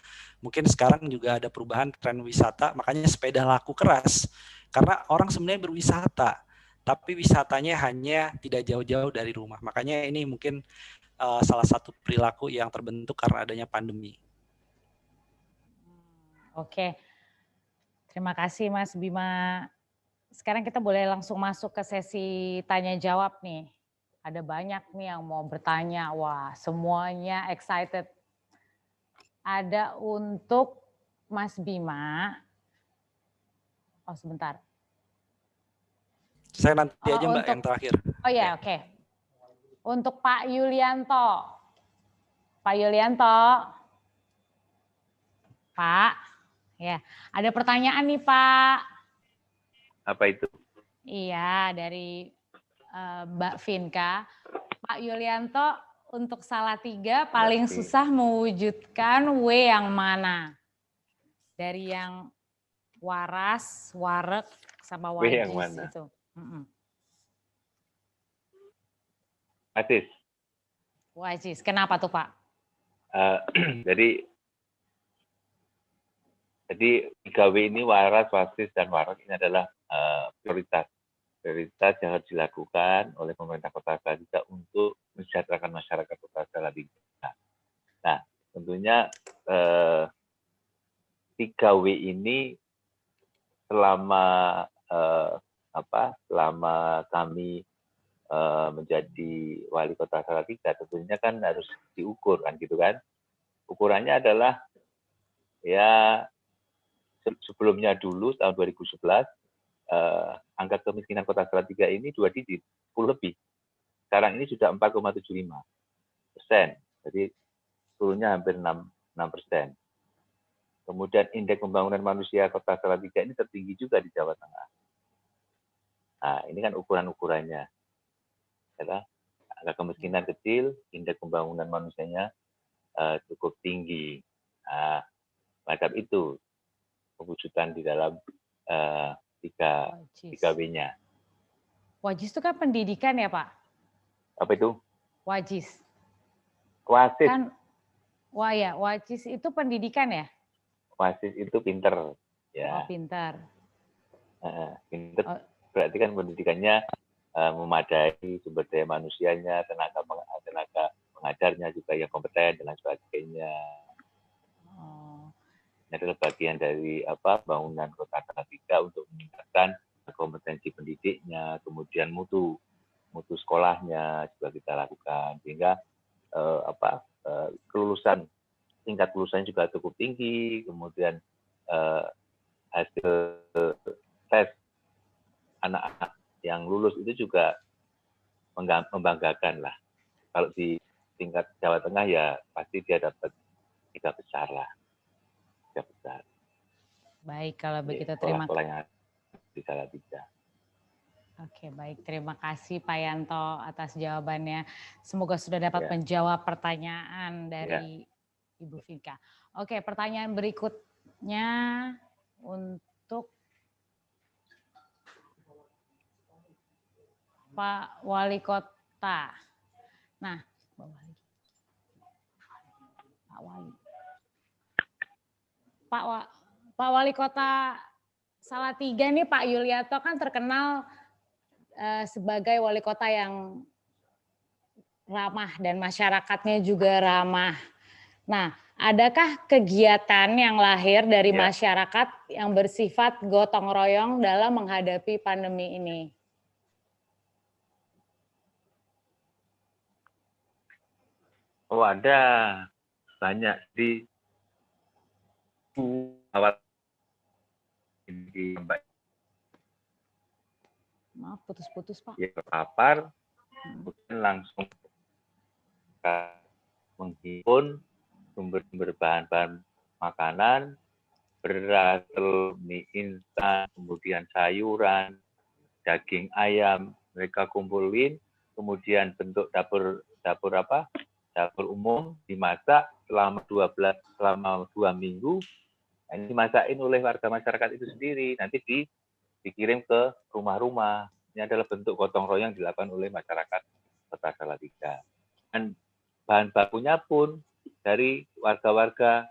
mungkin sekarang juga ada perubahan tren wisata, makanya sepeda laku keras. Karena orang sebenarnya berwisata, tapi wisatanya hanya tidak jauh-jauh dari rumah. Makanya ini mungkin salah satu perilaku yang terbentuk karena adanya pandemi. Oke, terima kasih Mas Bima. Sekarang kita boleh langsung masuk ke sesi tanya jawab nih. Ada banyak nih yang mau bertanya. Wah, semuanya excited. Ada untuk Mas Bima. Oh, sebentar. Saya nanti aja Mbak yang terakhir. Oh ya, oke. Untuk Pak Yulianto. Pak Yulianto. Pak, ya, ada pertanyaan nih Pak. Apa itu? Iya, dari Mbak Vinka. Pak Yulianto, untuk Salatiga paling susah mewujudkan W yang mana? Dari yang waras, warek, sama wajis yang mana? itu. Asis. Wajis, kenapa tuh Pak? Jadi 3W ini waras, wasis, dan warak ini adalah prioritas yang harus dilakukan oleh pemerintah Kota Salatiga untuk mensejahterakan masyarakat Kota Salatiga. Nah, tentunya 3W ini selama kami menjadi wali Kota Salatiga tentunya kan harus diukur kan gitu kan. Ukurannya adalah ya sebelumnya dulu tahun 2011 angka kemiskinan Kota Salatiga ini 2 digit, 10 lebih. Sekarang ini sudah 4,75%. Jadi turunnya hampir 6%. Kemudian indeks pembangunan manusia Kota Salatiga ini tertinggi juga di Jawa Tengah. Nah, ini kan ukuran-ukurannya. Adalah angka kemiskinan kecil, indeks pembangunan manusianya cukup tinggi. Nah, macam itu pewujudan di dalam 3W-nya. Wajis itu kan pendidikan ya Pak? Apa itu? Wajis. Wasis. Kan, wajis itu pendidikan ya? Wasis itu pinter. Ya. Oh, pintar. Pinter berarti kan pendidikannya memadai, sumber daya manusianya, tenaga pengajarnya juga yang kompeten dan lain sebagainya. Ini adalah bagian dari bangunan Kota Salatiga untuk meningkatkan kompetensi pendidiknya, kemudian mutu sekolahnya juga kita lakukan sehingga tingkat kelulusannya juga cukup tinggi, kemudian hasil tes anak-anak yang lulus itu juga membanggakan lah. Kalau di tingkat Jawa Tengah ya pasti dia dapat 3 besar lah. 3 besar. Baik, kalau begitu terima kasih. Di Salatiga. Oke, baik. Terima kasih Pak Yanto atas jawabannya. Semoga sudah dapat menjawab pertanyaan dari Ibu Vinka. Oke, pertanyaan berikutnya untuk Pak Wali Kota. Nah, Pak Wali Kota Salatiga nih Pak Yulianto kan terkenal sebagai wali kota yang ramah dan masyarakatnya juga ramah. Nah, adakah kegiatan yang lahir dari masyarakat yang bersifat gotong royong dalam menghadapi pandemi ini? Oh, ada banyak di awal ini Mbak. Maaf, putus-putus Pak. Ya, terpapar, kemudian langsung menghimpun sumber-sumber bahan-bahan makanan beras, telur, mie instan, kemudian sayuran, daging ayam, mereka kumpulin, kemudian bentuk dapur umum, dimasak selama 2 minggu. Nah, ini dimasakin oleh warga masyarakat itu sendiri, nanti dikirim ke rumah-rumah. Ini adalah bentuk gotong royong dilakukan oleh masyarakat Kota Salatiga. Dan bahan bakunya pun dari warga-warga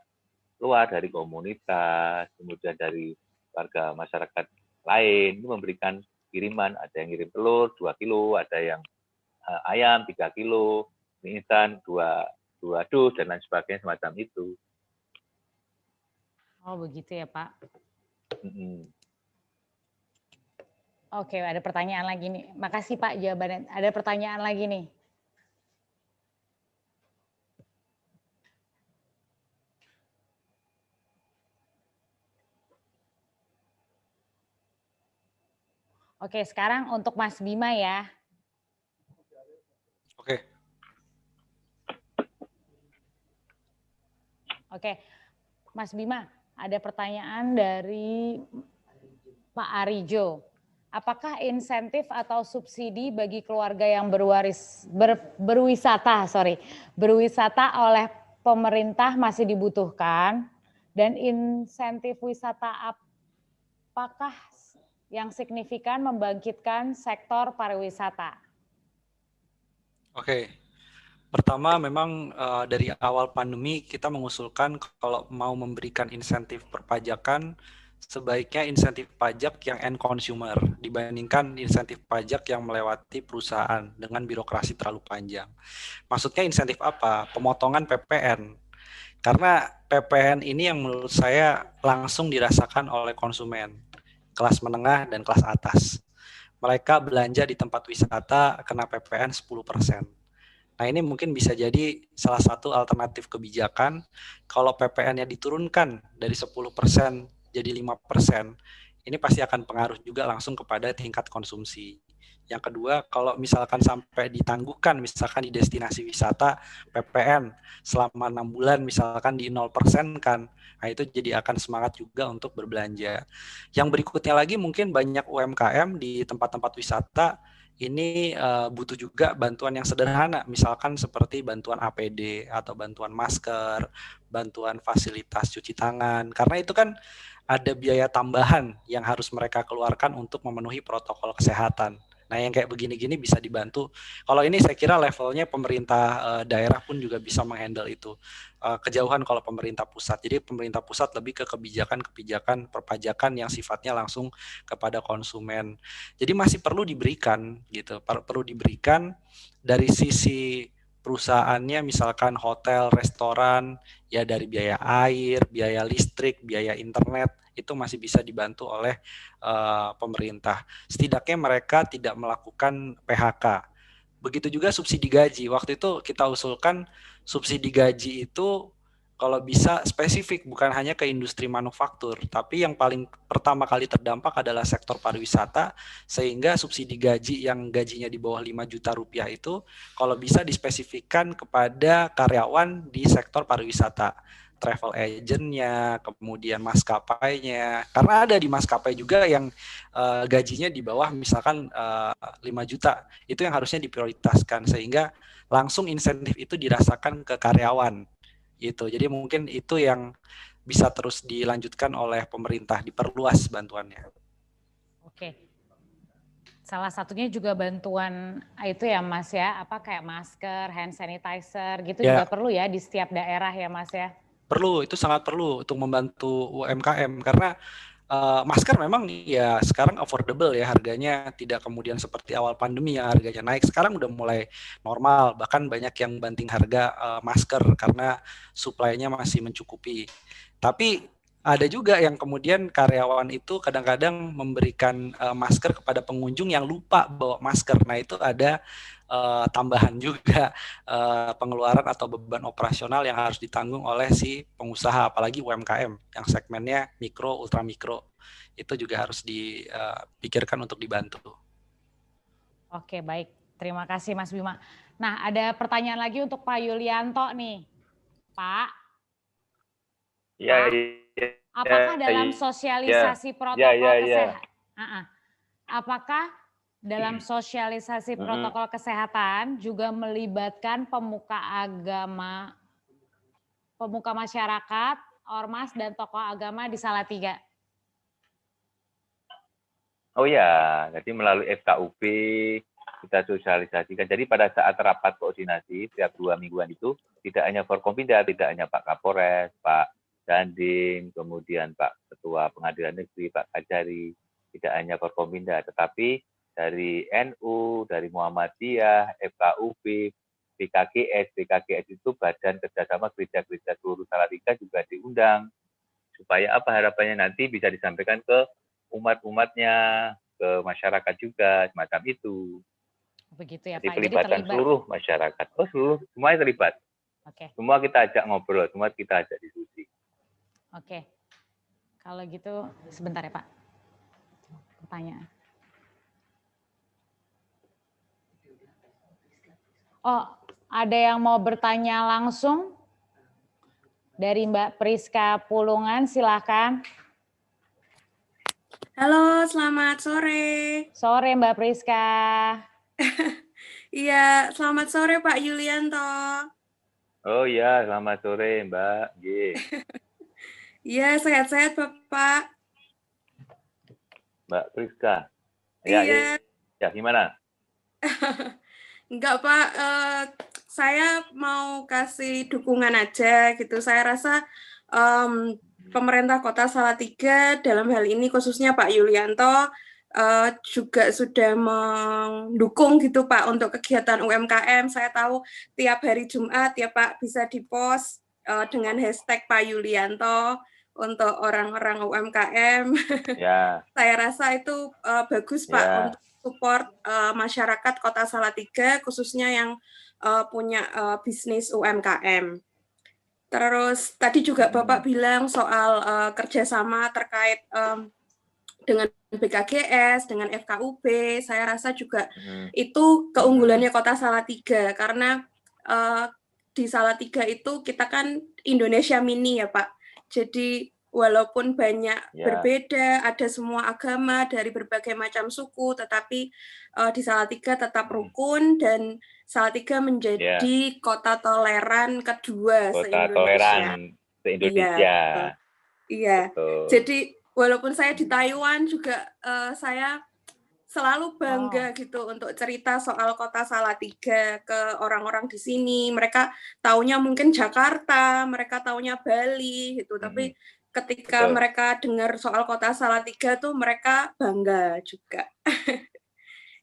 luar, dari komunitas, kemudian dari warga masyarakat lain, itu memberikan kiriman. Ada yang ngirim telur 2 kilo, ada yang ayam 3 kilo, mie instan 2 dus, dan lain sebagainya semacam itu. Oh begitu ya Pak. Mm-mm. Oke, ada pertanyaan lagi nih. Makasih Pak jawabannya. Ada pertanyaan lagi nih. Oke, sekarang untuk Mas Bima ya. Oke. Oke, Mas Bima, ada pertanyaan dari Pak Arijo. Apakah insentif atau subsidi bagi keluarga yang berwisata oleh pemerintah masih dibutuhkan? Dan insentif wisata apakah yang signifikan membangkitkan sektor pariwisata? Oke. Pertama, memang dari awal pandemi kita mengusulkan kalau mau memberikan insentif perpajakan, sebaiknya insentif pajak yang end consumer dibandingkan insentif pajak yang melewati perusahaan dengan birokrasi terlalu panjang. Maksudnya insentif apa? Pemotongan PPN. Karena PPN ini yang menurut saya langsung dirasakan oleh konsumen, kelas menengah dan kelas atas. Mereka belanja di tempat wisata kena PPN 10%. Nah, ini mungkin bisa jadi salah satu alternatif kebijakan kalau PPN-nya diturunkan dari 10% jadi 5%. Ini pasti akan pengaruh juga langsung kepada tingkat konsumsi. Yang kedua, kalau misalkan sampai ditangguhkan misalkan di destinasi wisata PPN selama 6 bulan misalkan di 0% kan, nah itu jadi akan semangat juga untuk berbelanja. Yang berikutnya lagi mungkin banyak UMKM di tempat-tempat wisata ini butuh juga bantuan yang sederhana, misalkan seperti bantuan APD atau bantuan masker, bantuan fasilitas cuci tangan, karena itu kan ada biaya tambahan yang harus mereka keluarkan untuk memenuhi protokol kesehatan. Nah, yang kayak begini-gini bisa dibantu. Kalau ini saya kira levelnya pemerintah daerah pun juga bisa menghandle itu. Kejauhan kalau pemerintah pusat. Jadi pemerintah pusat lebih ke kebijakan-kebijakan perpajakan yang sifatnya langsung kepada konsumen. Jadi masih perlu diberikan gitu, perlu diberikan dari sisi perusahaannya, misalkan hotel, restoran, ya dari biaya air, biaya listrik, biaya internet, itu masih bisa dibantu oleh pemerintah. Setidaknya mereka tidak melakukan PHK. Begitu juga subsidi gaji. Waktu itu kita usulkan subsidi gaji itu kalau bisa spesifik, bukan hanya ke industri manufaktur, tapi yang paling pertama kali terdampak adalah sektor pariwisata, sehingga subsidi gaji yang gajinya di bawah 5 juta rupiah itu kalau bisa dispesifikkan kepada karyawan di sektor pariwisata, travel agent-nya, kemudian maskapainya, karena ada di maskapai juga yang gajinya di bawah misalkan 5 juta, itu yang harusnya diprioritaskan, sehingga langsung insentif itu dirasakan ke karyawan. Gitu. Jadi mungkin itu yang bisa terus dilanjutkan oleh pemerintah, diperluas bantuannya. Oke. Salah satunya juga bantuan itu ya Mas ya, apa kayak masker, hand sanitizer gitu Ya. juga perlu ya di setiap daerah ya Mas ya. Perlu, itu sangat perlu untuk membantu UMKM karena masker memang ya sekarang affordable ya harganya, tidak kemudian seperti awal pandemi yang harganya naik. Sekarang udah mulai normal, bahkan banyak yang banting harga masker karena supply-nya masih mencukupi. Tapi ada juga yang kemudian karyawan itu kadang-kadang memberikan masker kepada pengunjung yang lupa bawa masker. Nah, itu ada tambahan juga pengeluaran atau beban operasional yang harus ditanggung oleh si pengusaha, apalagi UMKM yang segmennya mikro, ultramikro, itu juga harus dipikirkan untuk dibantu. Oke, baik. Terima kasih Mas Bima. Nah, ada pertanyaan lagi untuk Pak Yulianto nih. Pak. Ya, Apakah dalam sosialisasi protokol kesehatan, apakah dalam sosialisasi protokol kesehatan juga melibatkan pemuka agama, pemuka masyarakat, ormas dan tokoh agama di Salatiga? Oh ya, jadi melalui FKUP kita sosialisasikan. Jadi pada saat rapat koordinasi setiap 2 mingguan itu tidak hanya Forkompinda, tidak hanya Pak Kapolres, Pak Dandim, kemudian Pak Ketua Pengadilan Negeri, Pak Kajari, tidak hanya Forkompinda, tetapi dari NU, dari Muhammadiyah, FKUP, BKGS itu Badan Kerjasama Gereja-Gereja seluruh Salatiga juga diundang. Supaya apa harapannya nanti bisa disampaikan ke umat-umatnya, ke masyarakat juga, semacam itu. Begitu ya Jadi Pak, pelibatan seluruh masyarakat. Oh seluruh, semuanya terlibat. Oke. Semua kita ajak ngobrol, semua kita ajak diskusi. Oke, kalau gitu sebentar ya Pak, pertanyaan. Oh, ada yang mau bertanya langsung dari Mbak Priska Pulungan, silakan. Halo, selamat sore. Sore Mbak Priska. Iya, selamat sore Pak Yulianto. Oh iya, selamat sore Mbak. Iya, sehat-sehat Bapak. Mbak Priska. Ya, iya. Ya, gimana? Enggak Pak, saya mau kasih dukungan aja gitu. Saya rasa pemerintah Kota Salatiga dalam hal ini khususnya Pak Yulianto juga sudah mendukung gitu Pak untuk kegiatan UMKM. Saya tahu tiap hari Jumat ya Pak bisa dipost dengan hashtag Pak Yulianto untuk orang-orang UMKM. Ya. Saya rasa itu bagus Pak untuk support masyarakat Kota Salatiga khususnya yang punya bisnis UMKM. Terus tadi juga Bapak bilang soal kerjasama terkait dengan BKGS, dengan FKUP, saya rasa juga itu keunggulannya Kota Salatiga karena di Salatiga itu kita kan Indonesia mini ya Pak. Jadi walaupun banyak berbeda, ada semua agama dari berbagai macam suku, tetapi di Salatiga tetap rukun dan Salatiga menjadi kota toleran kedua kota se-Indonesia. Toleran se-Indonesia. Iya. Jadi walaupun saya di Taiwan juga saya selalu bangga gitu untuk cerita soal Kota Salatiga ke orang-orang di sini. Mereka taunya mungkin Jakarta, mereka taunya Bali gitu. Tapi ketika mereka dengar soal Kota Salatiga tuh mereka bangga juga.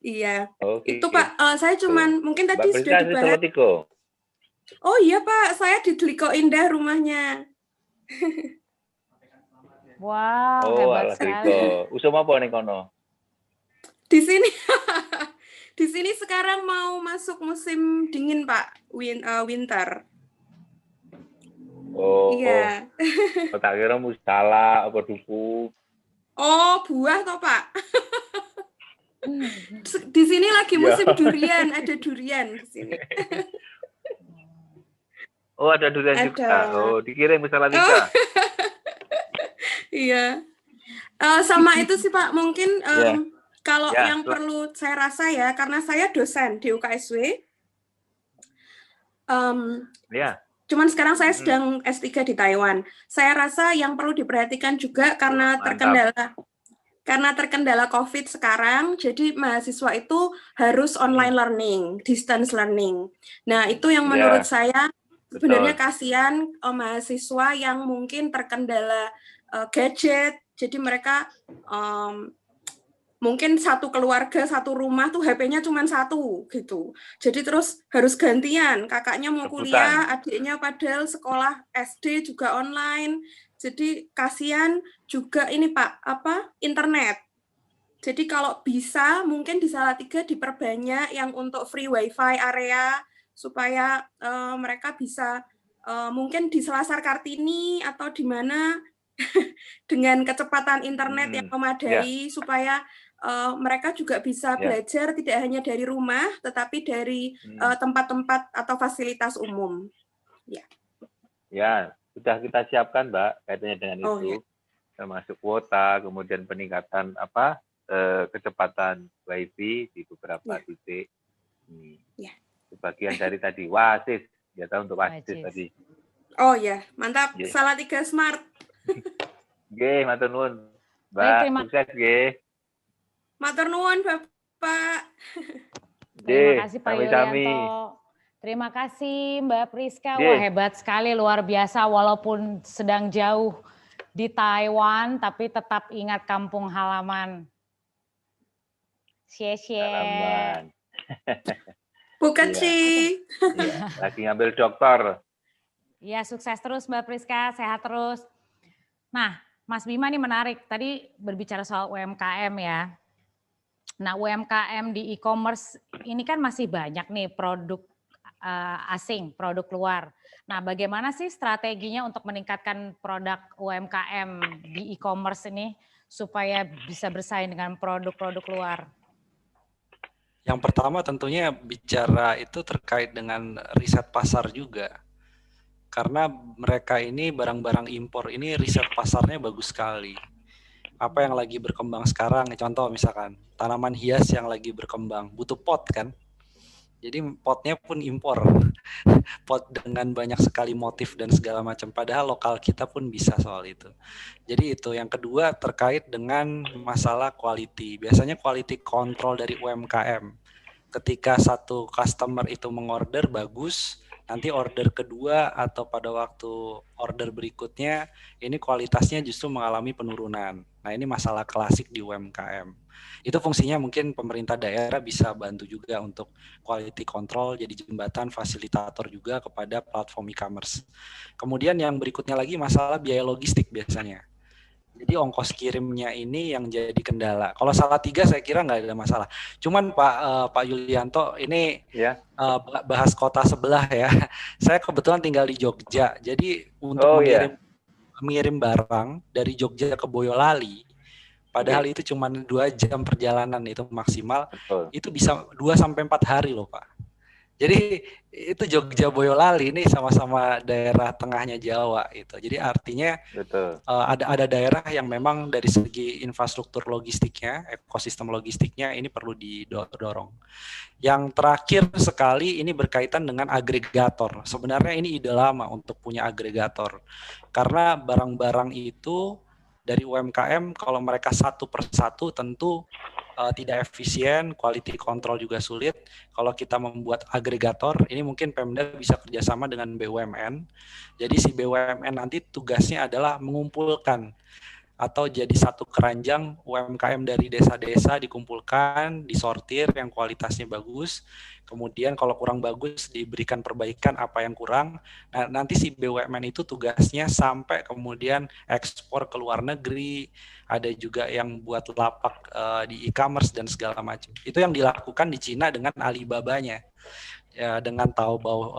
Iya. Itu Pak, saya cuman mungkin tadi sudah dibahas. Oh iya Pak, saya di Deliko Indah rumahnya. Wow, hebat sekali. Usum apa nih kono? Di sini, di sini sekarang mau masuk musim dingin Pak, winter. Oh, iya. Oh, tak kira musala apa duku. Oh, buah toh Pak. Di sini lagi musim durian, ada durian di sini. Oh, ada durian juga. Oh, dikirim ke Salatiga. Iya. Sama itu sih Pak, mungkin kalau yang perlu saya rasa ya, karena saya dosen di UKSW. Cuman sekarang saya sedang S3 di Taiwan. Saya rasa yang perlu diperhatikan juga karena terkendala COVID sekarang, jadi mahasiswa itu harus online learning, distance learning. Nah, itu yang menurut saya sebenarnya kasihan mahasiswa yang mungkin terkendala gadget, jadi mereka mungkin satu keluarga, satu rumah tuh HP-nya cuma satu gitu. Jadi terus harus gantian, kakaknya mau kuliah, adiknya padahal sekolah SD juga online. Jadi kasihan juga ini Pak, internet. Jadi kalau bisa mungkin di Salatiga diperbanyak yang untuk free wifi area supaya mereka bisa mungkin di Selasar Kartini atau di mana dengan kecepatan internet yang memadai supaya mereka juga bisa belajar tidak hanya dari rumah tetapi dari tempat-tempat atau fasilitas umum. Ya, sudah kita siapkan Mbak kaitannya dengan itu. termasuk kuota, kemudian peningkatan kecepatan WiFi di beberapa titik. Sebagian dari tadi WASIS, ya tahu untuk WASIS tadi. Oh ya, mantap. Salatiga Smart. Nggih, matur nuwun. Mbak, sukses nggih. Matur nuwun, Bapak. Terima kasih Pak Yulianto. Terima kasih Mbak Priska. Wah, hebat sekali, luar biasa. Walaupun sedang jauh di Taiwan, tapi tetap ingat kampung halaman. Halaman. Bukan sih. Lagi ngambil dokter. Iya, sukses terus Mbak Priska, sehat terus. Nah, Mas Bima ini menarik. Tadi berbicara soal UMKM ya. Nah, UMKM di e-commerce ini kan masih banyak nih produk asing, produk luar. Nah, bagaimana sih strateginya untuk meningkatkan produk UMKM di e-commerce ini supaya bisa bersaing dengan produk-produk luar? Yang pertama tentunya bicara itu terkait dengan riset pasar juga. Karena mereka ini barang-barang impor ini riset pasarnya bagus sekali. Apa yang lagi berkembang sekarang, contoh misalkan tanaman hias yang lagi berkembang, butuh pot kan? Jadi potnya pun impor, pot dengan banyak sekali motif dan segala macam. Padahal lokal kita pun bisa soal itu. Jadi itu. Yang kedua terkait dengan masalah quality. Biasanya quality control dari UMKM. Ketika satu customer itu mengorder bagus, nanti order kedua atau pada waktu order berikutnya ini kualitasnya justru mengalami penurunan. Nah, ini masalah klasik di UMKM. Itu fungsinya mungkin pemerintah daerah bisa bantu juga untuk quality control, jadi jembatan fasilitator juga kepada platform e-commerce. Kemudian yang berikutnya lagi masalah biaya logistik biasanya. Jadi ongkos kirimnya ini yang jadi kendala. Kalau Salatiga saya kira nggak ada masalah. Cuman Pak Yulianto ini bahas kota sebelah ya. Saya kebetulan tinggal di Jogja. Jadi untuk mengirim barang dari Jogja ke Boyolali, padahal itu cuma 2 jam perjalanan itu maksimal, itu bisa 2-4 hari loh Pak. Jadi itu Jogja Boyolali ini sama-sama daerah tengahnya Jawa itu. Jadi artinya ada daerah yang memang dari segi infrastruktur logistiknya, ekosistem logistiknya ini perlu didorong. Yang terakhir sekali ini berkaitan dengan agregator. Sebenarnya ini ide lama untuk punya agregator. Karena barang-barang itu dari UMKM kalau mereka satu persatu tentu tidak efisien, quality control juga sulit. Kalau kita membuat agregator, ini mungkin Pemda bisa kerjasama dengan BUMN. Jadi si BUMN nanti tugasnya adalah mengumpulkan atau jadi satu keranjang UMKM dari desa-desa dikumpulkan, disortir yang kualitasnya bagus. Kemudian kalau kurang bagus diberikan perbaikan apa yang kurang. Nah, nanti si BUMN itu tugasnya sampai kemudian ekspor ke luar negeri. Ada juga yang buat lapak di e-commerce dan segala macam. Itu yang dilakukan di Cina dengan Alibaba-nya. Ya, dengan Taobao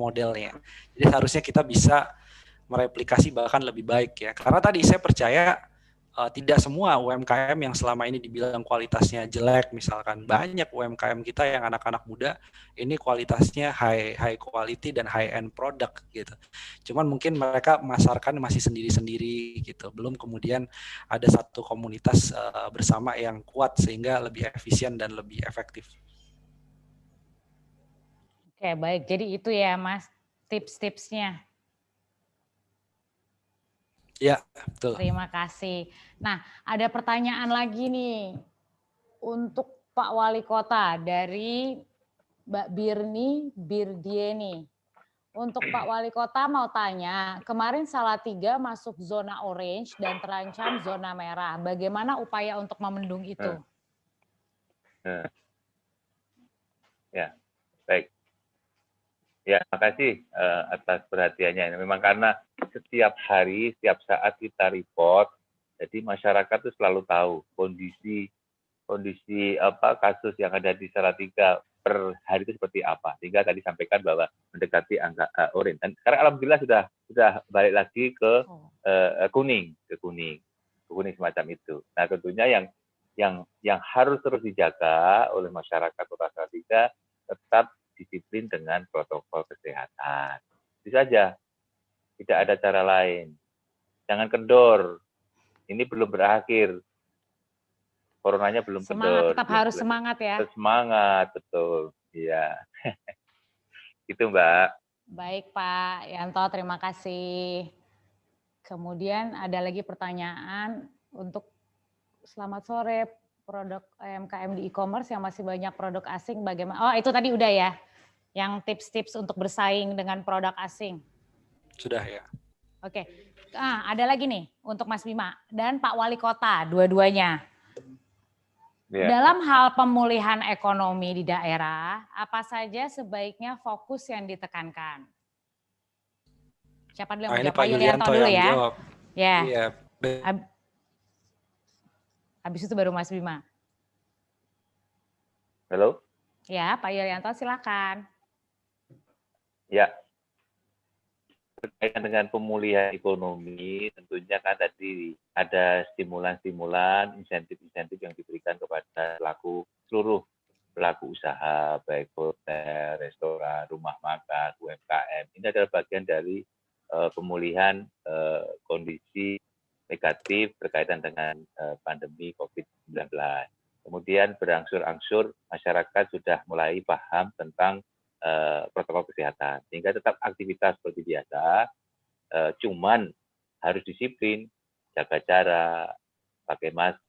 modelnya. Jadi harusnya kita bisa mereplikasi bahkan lebih baik ya. Karena tadi saya percaya tidak semua UMKM yang selama ini dibilang kualitasnya jelek, misalkan banyak UMKM kita yang anak-anak muda ini kualitasnya high quality dan high end product gitu. Cuman mungkin mereka masarkan masih sendiri-sendiri gitu. Belum kemudian ada satu komunitas bersama yang kuat sehingga lebih efisien dan lebih efektif. Oke, baik. Jadi itu ya Mas tips-tipsnya. Ya, betul. Terima kasih. Nah, ada pertanyaan lagi nih untuk Pak Wali Kota dari Mbak Birdieni. Untuk Pak Wali Kota mau tanya, kemarin Salatiga masuk zona orange dan terancam zona merah. Bagaimana upaya untuk memendung itu? Ya, baik. Ya, makasih atas perhatiannya. Memang karena setiap hari, setiap saat kita report, jadi masyarakat itu selalu tahu kondisi kasus yang ada di Salatiga per hari itu seperti apa. Sehingga tadi sampaikan bahwa mendekati angka orange. Dan sekarang alhamdulillah sudah balik lagi ke kuning semacam itu. Nah, tentunya yang harus terus dijaga oleh masyarakat Kota Salatiga tetap disiplin dengan protokol kesehatan. Itu saja. Tidak ada cara lain. Jangan kendor. ini belum berakhir. Coronanya belum Semangat, tetap belum harus selesai. semangat ya. Semangat, betul. Iya. Itu Mbak. Baik Pak Yanto, terima kasih. Kemudian ada lagi pertanyaan untuk selamat sore produk UMKM di e-commerce yang masih banyak produk asing bagaimana? Oh itu tadi udah ya, yang tips-tips untuk bersaing dengan produk asing. Sudah ya. Oke, ada lagi nih untuk Mas Bima dan Pak Wali Kota, dua-duanya. Ya. Dalam hal pemulihan ekonomi di daerah, apa saja sebaiknya fokus yang ditekankan? Siapa dulu yang menjawab? Pak Yulianto dulu yang ya. jawab. Ya. Iya. Habis itu baru Mas Bima. Halo? Ya, Pak Yulianto silakan. Ya. Berkaitan dengan pemulihan ekonomi, tentunya kan tadi ada stimulan-stimulan, insentif-insentif yang diberikan kepada seluruh pelaku usaha, baik hotel, restoran, rumah makan, UMKM. Ini adalah bagian dari pemulihan kondisi negatif berkaitan dengan pandemi COVID-19. Kemudian berangsur-angsur masyarakat sudah mulai paham tentang protokol kesehatan, sehingga tetap aktivitas seperti biasa, cuman harus disiplin, jaga jarak, pakai masker,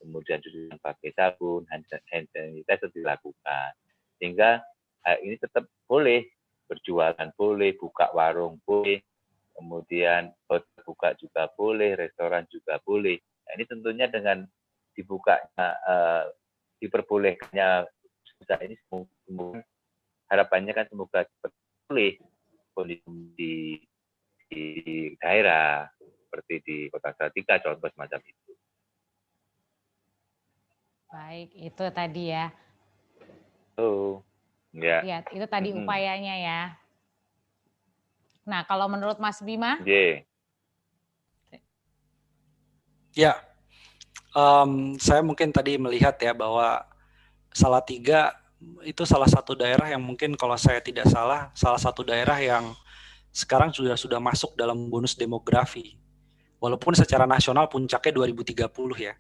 kemudian cuci pakai sabun, hand sanitizer dilakukan, sehingga ini tetap boleh berjualan, boleh buka warung, boleh, kemudian hotel buka juga boleh, restoran juga boleh. Nah, ini tentunya dengan dibukanya, diperbolehkannya usaha ini harapannya kan semoga pulih kondisi di daerah seperti di Kota Salatiga contoh semacam itu. Baik, itu tadi ya. Oh, ya. Ya, itu tadi upayanya ya. Nah, kalau menurut Mas Bima? Ya, saya mungkin tadi melihat ya bahwa Salatiga itu salah satu daerah yang mungkin kalau saya tidak salah satu daerah yang sekarang sudah masuk dalam bonus demografi. Walaupun secara nasional puncaknya 2030 ya.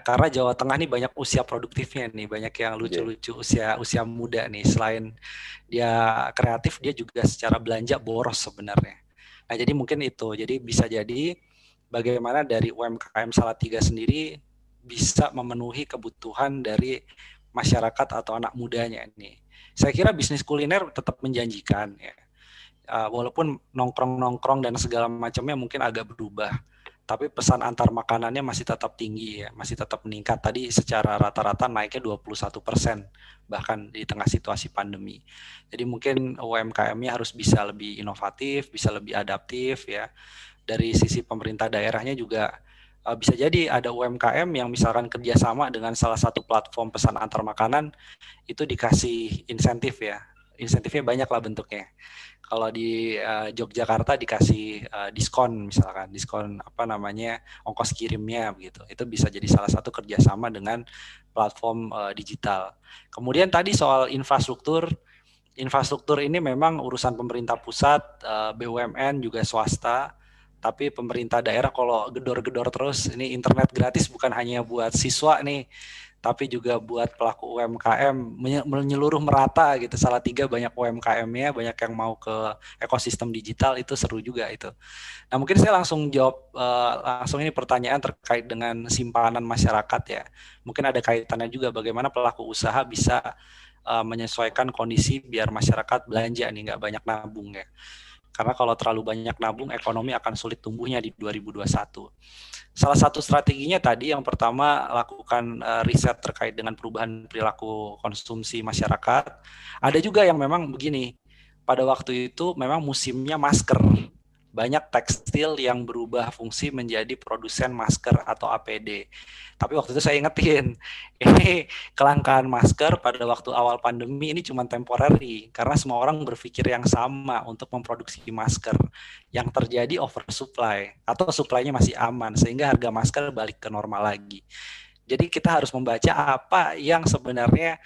Karena Jawa Tengah nih banyak usia produktifnya nih, banyak yang lucu-lucu usia muda nih. Selain dia kreatif, dia juga secara belanja boros sebenarnya. Nah, jadi mungkin itu. Jadi bisa jadi bagaimana dari UMKM Salatiga sendiri bisa memenuhi kebutuhan dari masyarakat atau anak mudanya nih. Saya kira bisnis kuliner tetap menjanjikan ya. Walaupun nongkrong-nongkrong dan segala macamnya mungkin agak berubah, tapi pesan antar makanannya masih tetap tinggi ya, masih tetap meningkat. Tadi secara rata-rata naiknya 21% bahkan di tengah situasi pandemi. Jadi mungkin UMKM-nya harus bisa lebih inovatif, bisa lebih adaptif ya. Dari sisi pemerintah daerahnya juga bisa jadi ada UMKM yang misalkan kerjasama dengan salah satu platform pesan antar makanan, itu dikasih insentif ya. Insentifnya banyak lah bentuknya. Kalau di Yogyakarta dikasih diskon misalkan, diskon ongkos kirimnya begitu. Itu bisa jadi salah satu kerjasama dengan platform digital. Kemudian tadi soal infrastruktur ini memang urusan pemerintah pusat, BUMN juga swasta. Tapi pemerintah daerah kalau gedor-gedor terus, ini internet gratis bukan hanya buat siswa nih, tapi juga buat pelaku UMKM menyeluruh merata gitu. Salatiga banyak UMKM-nya, banyak yang mau ke ekosistem digital, itu seru juga itu. Nah mungkin saya langsung jawab langsung ini pertanyaan terkait dengan simpanan masyarakat ya. Mungkin ada kaitannya juga bagaimana pelaku usaha bisa menyesuaikan kondisi biar masyarakat belanja nih, nggak banyak nabung ya. Karena kalau terlalu banyak nabung, ekonomi akan sulit tumbuhnya di 2021. Salah satu strateginya tadi yang pertama lakukan riset terkait dengan perubahan perilaku konsumsi masyarakat. Ada juga yang memang begini, pada waktu itu memang musimnya masker. Banyak tekstil yang berubah fungsi menjadi produsen masker atau APD. Tapi waktu itu saya ingetin, ini kelangkaan masker pada waktu awal pandemi ini cuma temporary, karena semua orang berpikir yang sama untuk memproduksi masker. Yang terjadi oversupply, atau supply-nya masih aman, sehingga harga masker balik ke normal lagi. Jadi kita harus membaca apa yang sebenarnya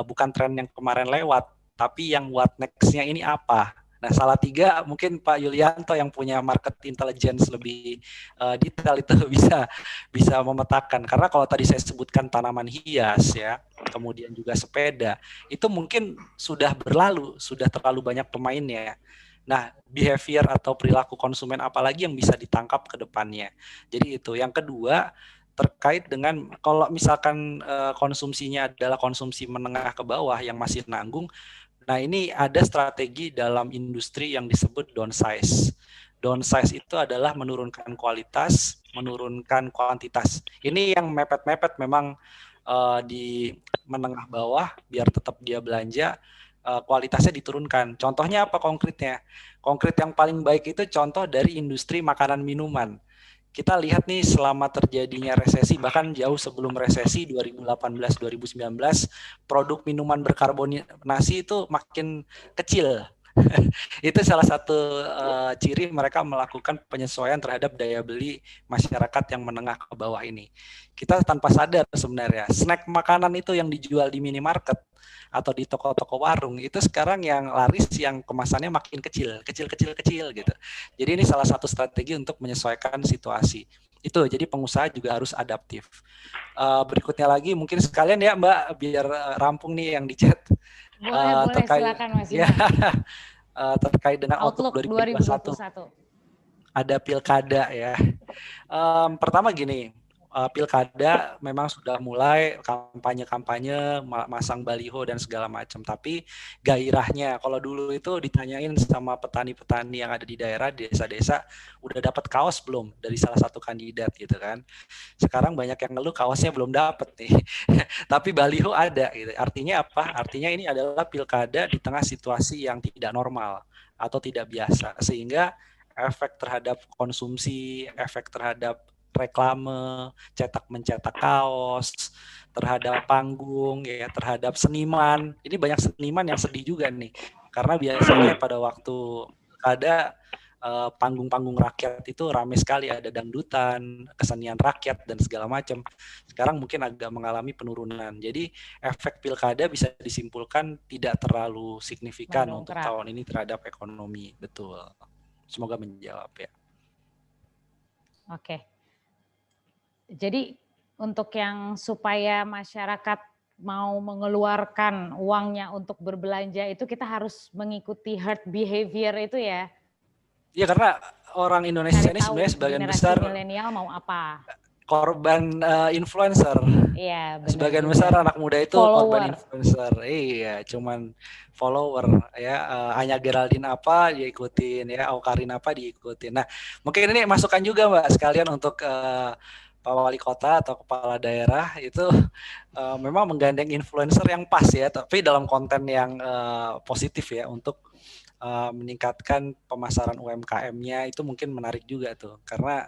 bukan tren yang kemarin lewat, tapi yang what next-nya ini apa. Nah, Salatiga mungkin Pak Yulianto yang punya market intelligence lebih detail itu bisa memetakan. Karena kalau tadi saya sebutkan tanaman hias ya, kemudian juga sepeda, itu mungkin sudah berlalu, sudah terlalu banyak pemainnya. Nah, behavior atau perilaku konsumen apalagi yang bisa ditangkap ke depannya. Jadi itu. Yang kedua, terkait dengan kalau misalkan konsumsinya adalah konsumsi menengah ke bawah yang masih nanggung, nah ini ada strategi dalam industri yang disebut downsize. Downsize itu adalah menurunkan kualitas, menurunkan kuantitas. Ini yang mepet-mepet memang di menengah bawah biar tetap dia belanja, kualitasnya diturunkan. Contohnya apa konkretnya? Konkret yang paling baik itu contoh dari industri makanan minuman. Kita lihat nih selama terjadinya resesi, bahkan jauh sebelum resesi 2018-2019, produk minuman berkarbonasi itu makin kecil. Itu salah satu ciri mereka melakukan penyesuaian terhadap daya beli masyarakat yang menengah ke bawah ini. Kita tanpa sadar sebenarnya, snack makanan itu yang dijual di minimarket atau di toko-toko warung itu sekarang yang laris yang kemasannya makin kecil gitu. Jadi ini salah satu strategi untuk menyesuaikan situasi. Itu jadi pengusaha juga harus adaptif. Berikutnya lagi mungkin sekalian ya Mbak biar rampung nih yang di chat. Boleh terkait, silakan Mas ya, terkait dengan Outlook 2021. Ada pilkada ya. Pertama gini, pilkada memang sudah mulai kampanye-kampanye, masang baliho dan segala macam. Tapi gairahnya, kalau dulu itu ditanyain sama petani-petani yang ada di daerah, desa-desa, udah dapat kaos belum dari salah satu kandidat gitu kan. Sekarang banyak yang ngeluh kaosnya belum dapat nih. Tapi baliho ada gitu. Artinya apa? Artinya ini adalah pilkada di tengah situasi yang tidak normal atau tidak biasa. Sehingga efek terhadap konsumsi, efek terhadap reklame, mencetak kaos, terhadap panggung, ya, terhadap seniman. Ini banyak seniman yang sedih juga nih, karena biasanya pada waktu ada panggung-panggung rakyat itu ramai sekali, ada dangdutan, kesenian rakyat dan segala macam. Sekarang mungkin agak mengalami penurunan. Jadi efek pilkada bisa disimpulkan tidak terlalu signifikan untuk tahun ini terhadap ekonomi, betul. Semoga menjawab ya. Oke. Jadi untuk yang supaya masyarakat mau mengeluarkan uangnya untuk berbelanja itu kita harus mengikuti herd behavior itu ya. Iya, karena orang Indonesia ini sebenarnya sebagian besar milenial mau apa? Korban influencer. Iya, benar. Sebagian besar anak muda itu korban influencer. Iya, cuman follower ya. Anya Geraldine apa diikutin ya, Aukarin apa diikutin. Nah, mungkin ini masukan juga Mbak sekalian untuk Pak Wali Kota atau kepala daerah itu memang menggandeng influencer yang pas ya, tapi dalam konten yang positif ya untuk meningkatkan pemasaran UMKM-nya itu mungkin menarik juga tuh, karena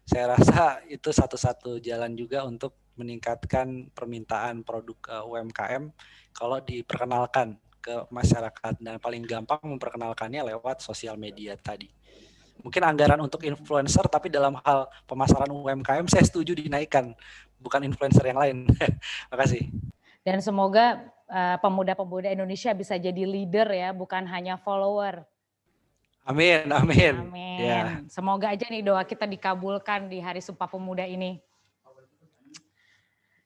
saya rasa itu satu-satu jalan juga untuk meningkatkan permintaan produk UMKM kalau diperkenalkan ke masyarakat, dan paling gampang memperkenalkannya lewat sosial media tadi. Mungkin anggaran untuk influencer, tapi dalam hal pemasaran UMKM saya setuju dinaikkan, bukan influencer yang lain. Makasih. Dan semoga pemuda-pemuda Indonesia bisa jadi leader ya, bukan hanya follower. Amin, amin. Amin. Ya. Semoga aja nih doa kita dikabulkan di Hari Sumpah Pemuda ini.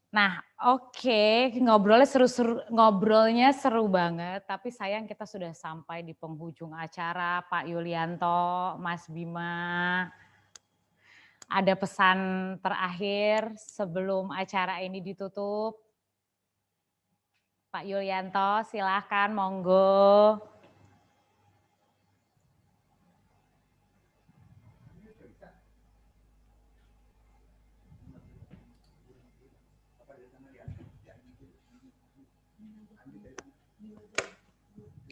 Nah, oke, ngobrolnya seru banget, tapi sayang kita sudah sampai di penghujung acara. Pak Yulianto, Mas Bima, ada pesan terakhir sebelum acara ini ditutup? Pak Yulianto, silahkan, monggo.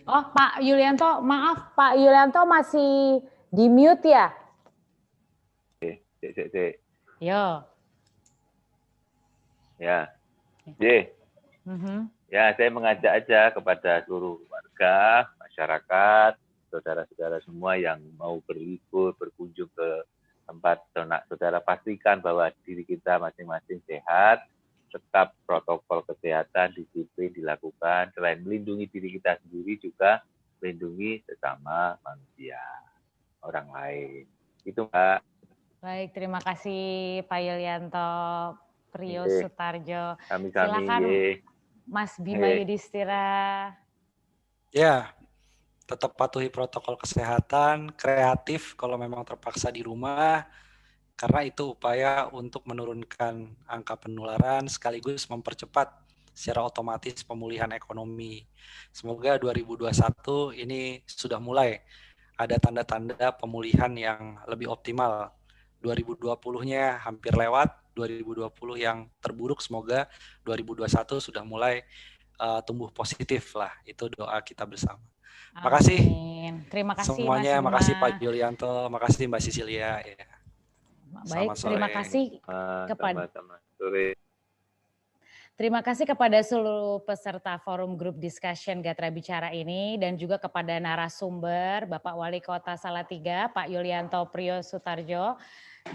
Oh, Pak Yulianto, maaf, Pak Yulianto masih di mute ya? Yo. Ya. Ya, saya mengajak aja kepada seluruh warga, masyarakat, saudara-saudara semua yang mau berlibur, berkunjung ke tempat ternak saudara, pastikan bahwa diri kita masing-masing sehat, tetap protokol kesehatan, disiplin dilakukan. Selain melindungi diri kita sendiri juga melindungi sesama manusia, orang lain. Itu Mbak. Baik, terima kasih Pak Yulianto Priyo Sutarjo. Silakan Mas Bima Yudhistira. Ya, tetap patuhi protokol kesehatan, kreatif kalau memang terpaksa di rumah, karena itu upaya untuk menurunkan angka penularan sekaligus mempercepat secara otomatis pemulihan ekonomi. Semoga 2021 ini sudah mulai ada tanda-tanda pemulihan yang lebih optimal. 2020-nya hampir lewat, 2020 yang terburuk semoga 2021 sudah mulai tumbuh positif lah. Itu doa kita bersama. Makasih. Terima kasih semuanya, Mas Bima. makasih Pak Yulianto, makasih Mbak Cecilia. Ya. Baik, terima kasih kepada sore. Terima kasih kepada seluruh peserta forum grup discussion Gatra Bicara ini dan juga kepada narasumber Bapak Wali Kota Salatiga, Pak Yulianto Priyo Sutarjo,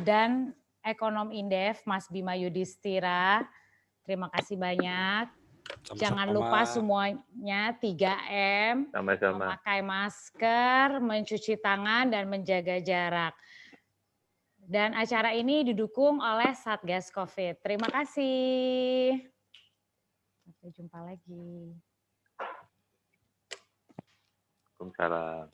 dan Ekonom Indef Mas Bima Yudhistira. Terima kasih banyak. Sama-sama. Jangan lupa semuanya 3M, memakai masker, mencuci tangan, dan menjaga jarak. Dan acara ini didukung oleh Satgas COVID. Terima kasih. Sampai jumpa lagi. Waalaikumsalam.